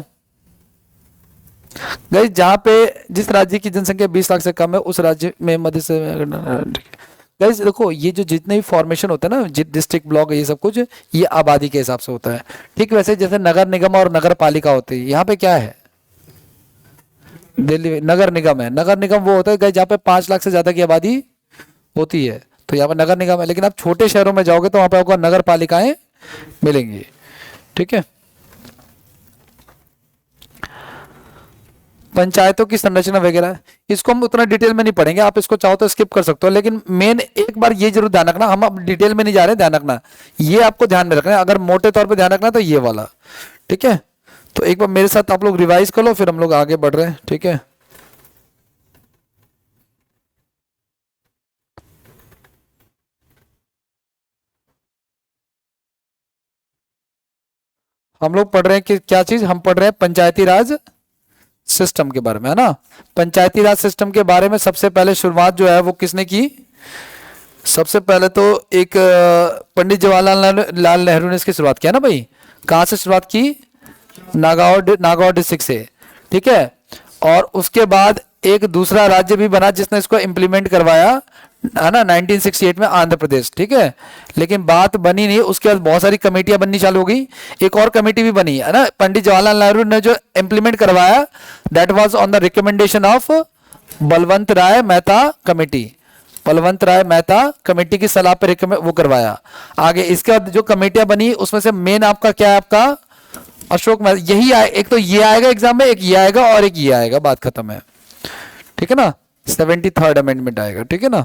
गई जहां पे जिस राज्य की जनसंख्या 20 लाख से कम है उस राज्य में मध्य से, गाइस देखो ये जो जितने भी फॉर्मेशन होता है ना, डिस्ट्रिक्ट ब्लॉक ये सब कुछ, ये आबादी के हिसाब से होता है, ठीक वैसे जैसे नगर निगम और नगर पालिका होती है, यहाँ पे क्या है, दिल्ली नगर निगम है। नगर निगम वो होता है जहाँ पे 5 लाख से ज्यादा की आबादी होती है, तो यहाँ पे नगर निगम है। लेकिन आप छोटे शहरों में जाओगे तो वहां पे आपको नगर पालिकाएं मिलेंगी, ठीक है। पंचायतों की संरचना वगैरह इसको हम उतना डिटेल में नहीं पढ़ेंगे, आप इसको चाहो तो स्किप कर सकते हो, लेकिन मेन एक बार ये जरूर ध्यान रखना, हम अब डिटेल में नहीं जा रहे, ध्यान रखना ये आपको ध्यान में रखना है, अगर मोटे तौर पे ध्यान रखना है तो ये वाला, ठीक है। तो एक बार मेरे साथ आप लोग रिवाइज कर लो, फिर हम लोग आगे बढ़ रहे हैं, ठीक है। हम लोग पढ़ रहे हैं कि क्या चीज, हम पढ़ रहे हैं पंचायती राज सिस्टम के बारे में, है ना। पंचायती राज सिस्टम के बारे में सबसे पहले शुरुआत जो है वो किसने की, सबसे पहले तो एक पंडित जवाहरलाल नेहरू ने इसकी शुरुआत किया ना भाई, कहां से शुरुआत की, नागौर डिस्ट्रिक्ट से, ठीक है। और उसके बाद एक दूसरा राज्य भी बना जिसने इसको इंप्लीमेंट करवाया, है ना, 1968 में आंध्र प्रदेश, ठीक है। लेकिन बात बनी नहीं, उसके बाद बहुत सारी कमेटियां बननी चालू हो गई, एक और कमेटी भी बनी, है ना, पंडित जवाहरलाल नेहरू ने जो इंप्लीमेंट करवाया, that was on the recommendation of Balwant Rai Mehta committee, Balwant Rai Mehta committee की सलाह पर वो करवाया। आगे इसके बाद जो कमेटियां बनी उसमें से मेन आपका क्या है, आपका अशोक मेहता, यही एक तो ये आएगा एग्जाम में, एक ये आएगा और एक ये आएगा, बात खत्म है, ठीक है ना। 73rd अमेंडमेंट आएगा, ठीक है ना।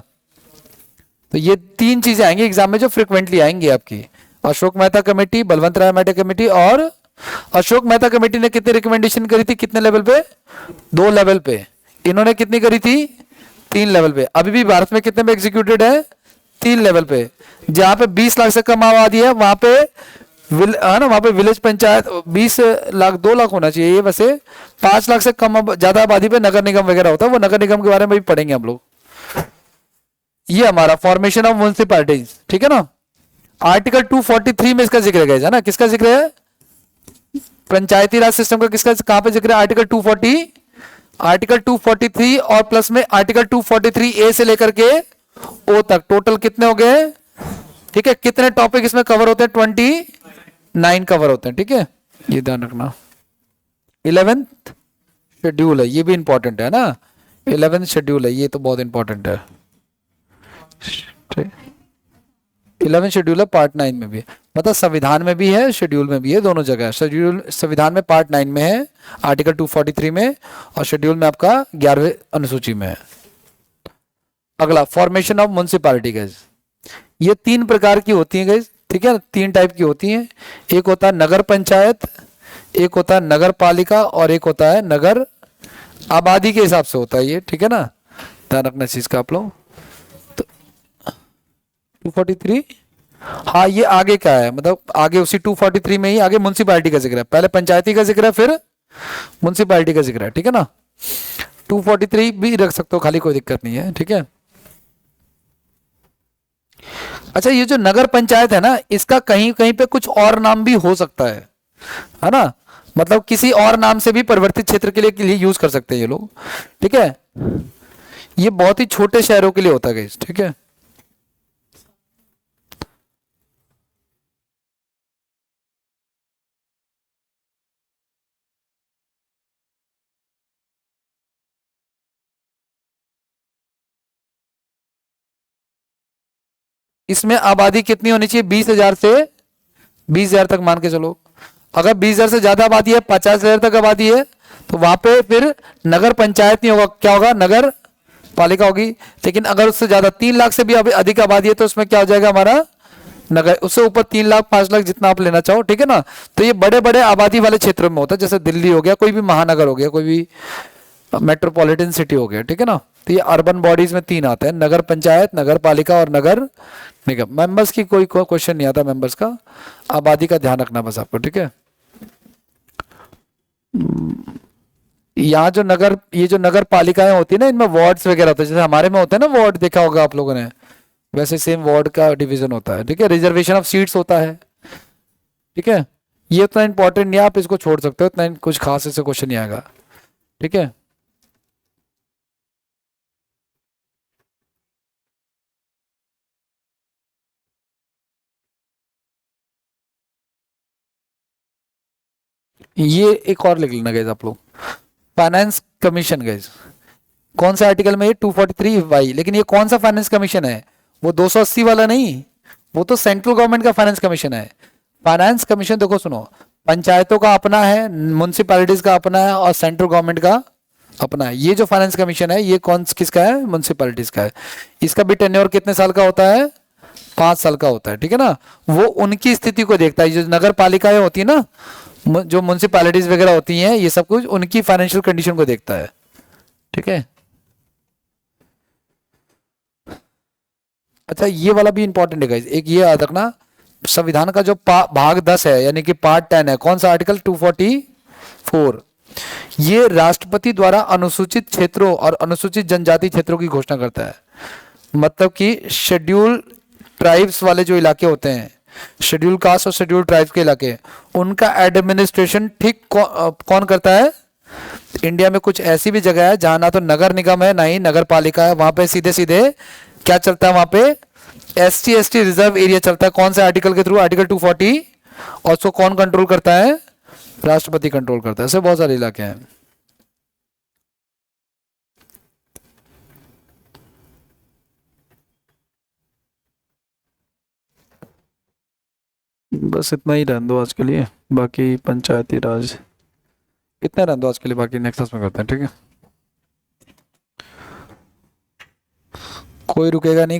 तो ये 3 चीजें आएंगी एग्जाम में जो फ्रिक्वेंटली आएंगी आपकी, अशोक मेहता कमेटी, बलवंत राय मेहता कमेटी। और अशोक मेहता कमेटी ने कितनी रिकमेंडेशन करी थी, कितने लेवल पे, 2 लेवल पे। इन्होंने कितनी करी थी, 3 लेवल पे। अभी भी भारत में कितने पे एग्जीक्यूटेड है, 3 लेवल पे। जहां पे 20 लाख से कम आबादी है वहां पे है ना, वहां पे विलेज पंचायत 20 लाख 2 लाख होना चाहिए ये वैसे। 5 लाख से कम ज्यादा आबादी पे नगर निगम वगैरह होता है, वो नगर निगम के बारे में भी पढ़ेंगे हम लोग। ये हमारा फॉर्मेशन ऑफ म्युनिसिपैलिटीज, ठीक है ना। आर्टिकल 243 में इसका जिक्र है ना, किसका जिक्र है, पंचायती राज सिस्टम का। किसका, कहां पे जिक्र है, आर्टिकल 240, आर्टिकल 243 और प्लस में आर्टिकल 243 ए से लेकर के ओ तक, टोटल कितने हो गए, ठीक है। कितने टॉपिक इसमें कवर होते हैं, 29 कवर होते हैं, ठीक है। ये ध्यान रखना। 11th शेड्यूल है, ये भी इंपॉर्टेंट है ना, 11th शेड्यूल है, ये तो बहुत इंपॉर्टेंट है। 11 शेड्यूल है पार्ट 9 में भी, मतलब संविधान में भी है, शेड्यूल में भी है, दोनों जगह है। शेड्यूल संविधान में पार्ट 9 में है, आर्टिकल 243 में, और शेड्यूल में आपका 11वें अनुसूची में है। अगला, फॉर्मेशन ऑफ म्युनिसिपैलिटी गाइस। ये 3 प्रकार की होती है गाइस, ठीक है, 3 टाइप की होती हैं। एक होता है नगर पंचायत, एक होता है नगर पालिका, और एक होता है नगर, आबादी के हिसाब से होता है ये, ठीक है ना, ध्यान रखना चीज का आप लोग। 243, हाँ ये आगे क्या है, मतलब आगे उसी 243 में ही आगे म्युनिसिपैलिटी का जिक्र है। पहले पंचायती का जिक्र है, फिर म्युनिसिपैलिटी का जिक्र है, ठीक है ना। 243 भी रख सकते हो खाली, कोई दिक्कत नहीं है, ठीक है। अच्छा, ये जो नगर पंचायत है ना, इसका कहीं कहीं पे कुछ और नाम भी हो सकता है ना, मतलब किसी और नाम से भी परिवर्तित क्षेत्र के लिए यूज कर सकते हैं ये लोग, ठीक है। ये बहुत ही छोटे शहरों के लिए होता है, ठीक है। इसमें आबादी कितनी होनी चाहिए, 20,000 से 20,000 तक मान के चलो। अगर 20,000 से ज्यादा आबादी है, 50,000 तक आबादी है, तो वहां पे फिर नगर पंचायत नहीं होगा, क्या होगा, नगर पालिका होगी। लेकिन अगर उससे ज्यादा 3 लाख से भी अधिक आबादी है, तो उसमें क्या हो जाएगा हमारा, नगर। उससे ऊपर 3 लाख 5 लाख जितना आप लेना चाहो, ठीक है ना। तो ये बड़े बड़े आबादी वाले क्षेत्रों में होता है, जैसे दिल्ली हो गया, कोई भी महानगर हो गया, कोई भी मेट्रोपॉलिटन सिटी हो गया, ठीक है ना। तो ये अर्बन बॉडीज में 3 आते हैं, नगर पंचायत, नगर पालिका और नगर निगम। मेंबर्स की कोई क्वेश्चन नहीं आता मेंबर्स का, आबादी का ध्यान रखना बस आपको, ठीक है। यहाँ जो नगर, ये जो नगर पालिकाएं होती है ना, इनमें वार्ड्स वगैरह होते हैं, जैसे हमारे में होते हैं ना वार्ड, देखा होगा आप लोगों ने, वैसे सेम वार्ड का डिवीजन होता है, ठीक है। रिजर्वेशन ऑफ सीट्स होता है, ठीक है। ये उतना इंपॉर्टेंट नहीं है, आप इसको छोड़ सकते हो, इतना कुछ खास इससे क्वेश्चन नहीं आएगा, ठीक है। ये एक और लिख लेना गाइस आप लोग, फाइनेंस कमीशन गाइस। कौन से आर्टिकल में, ये 243 वाई। लेकिन ये कौन सा फाइनेंस कमीशन है, वो 280 वाला नहीं, वो तो सेंट्रल गवर्नमेंट का फाइनेंस कमीशन है। फाइनेंस कमीशन देखो सुनो, पंचायतों का अपना है, म्युनिसिपैलिटीज का अपना है, और सेंट्रल गवर्नमेंट का अपना है। ये जो फाइनेंस कमीशन है, ये कौन किसका है, म्युनिसिपैलिटीज का है। इसका भी टेन्योर कितने साल का होता है, 5 साल का होता है, ठीक है ना। वो उनकी स्थिति को देखता है, जो नगर पालिकाएं होती है ना, जो म्युनिसिपैलिटीज वगैरह होती हैं, ये सब कुछ उनकी फाइनेंशियल कंडीशन को देखता है, ठीक है। अच्छा, ये वाला भी इंपॉर्टेंट है गाइस, एक ये याद रखना, संविधान का जो भाग 10 है, यानी कि पार्ट 10 है, कौन सा आर्टिकल 244, ये राष्ट्रपति द्वारा अनुसूचित क्षेत्रों और अनुसूचित जनजाति क्षेत्रों की घोषणा करता है। मतलब कि शेड्यूल ट्राइब्स वाले जो इलाके होते हैं, शेड्यूल कास्ट और शेड्यूल ट्राइब्स के इलाके, उनका एडमिनिस्ट्रेशन ठीक कौन करता है। इंडिया में कुछ ऐसी भी जगह है जहां ना तो नगर निगम है, ना ही नगर पालिका है, वहां पे सीधे सीधे क्या चलता है, वहां पे ST रिजर्व एरिया चलता है। कौन से आर्टिकल के थ्रू, आर्टिकल 240। और उसको कौन कंट्रोल करता है, राष्ट्रपति कंट्रोल करता है। ऐसे बहुत सारे इलाके हैं। बस इतना ही रहने दो आज के लिए, बाकी पंचायती राज इतना रहने दो आज के लिए, बाकी नेक्स्ट क्लास में करते हैं, ठीक है। कोई रुकेगा नहीं।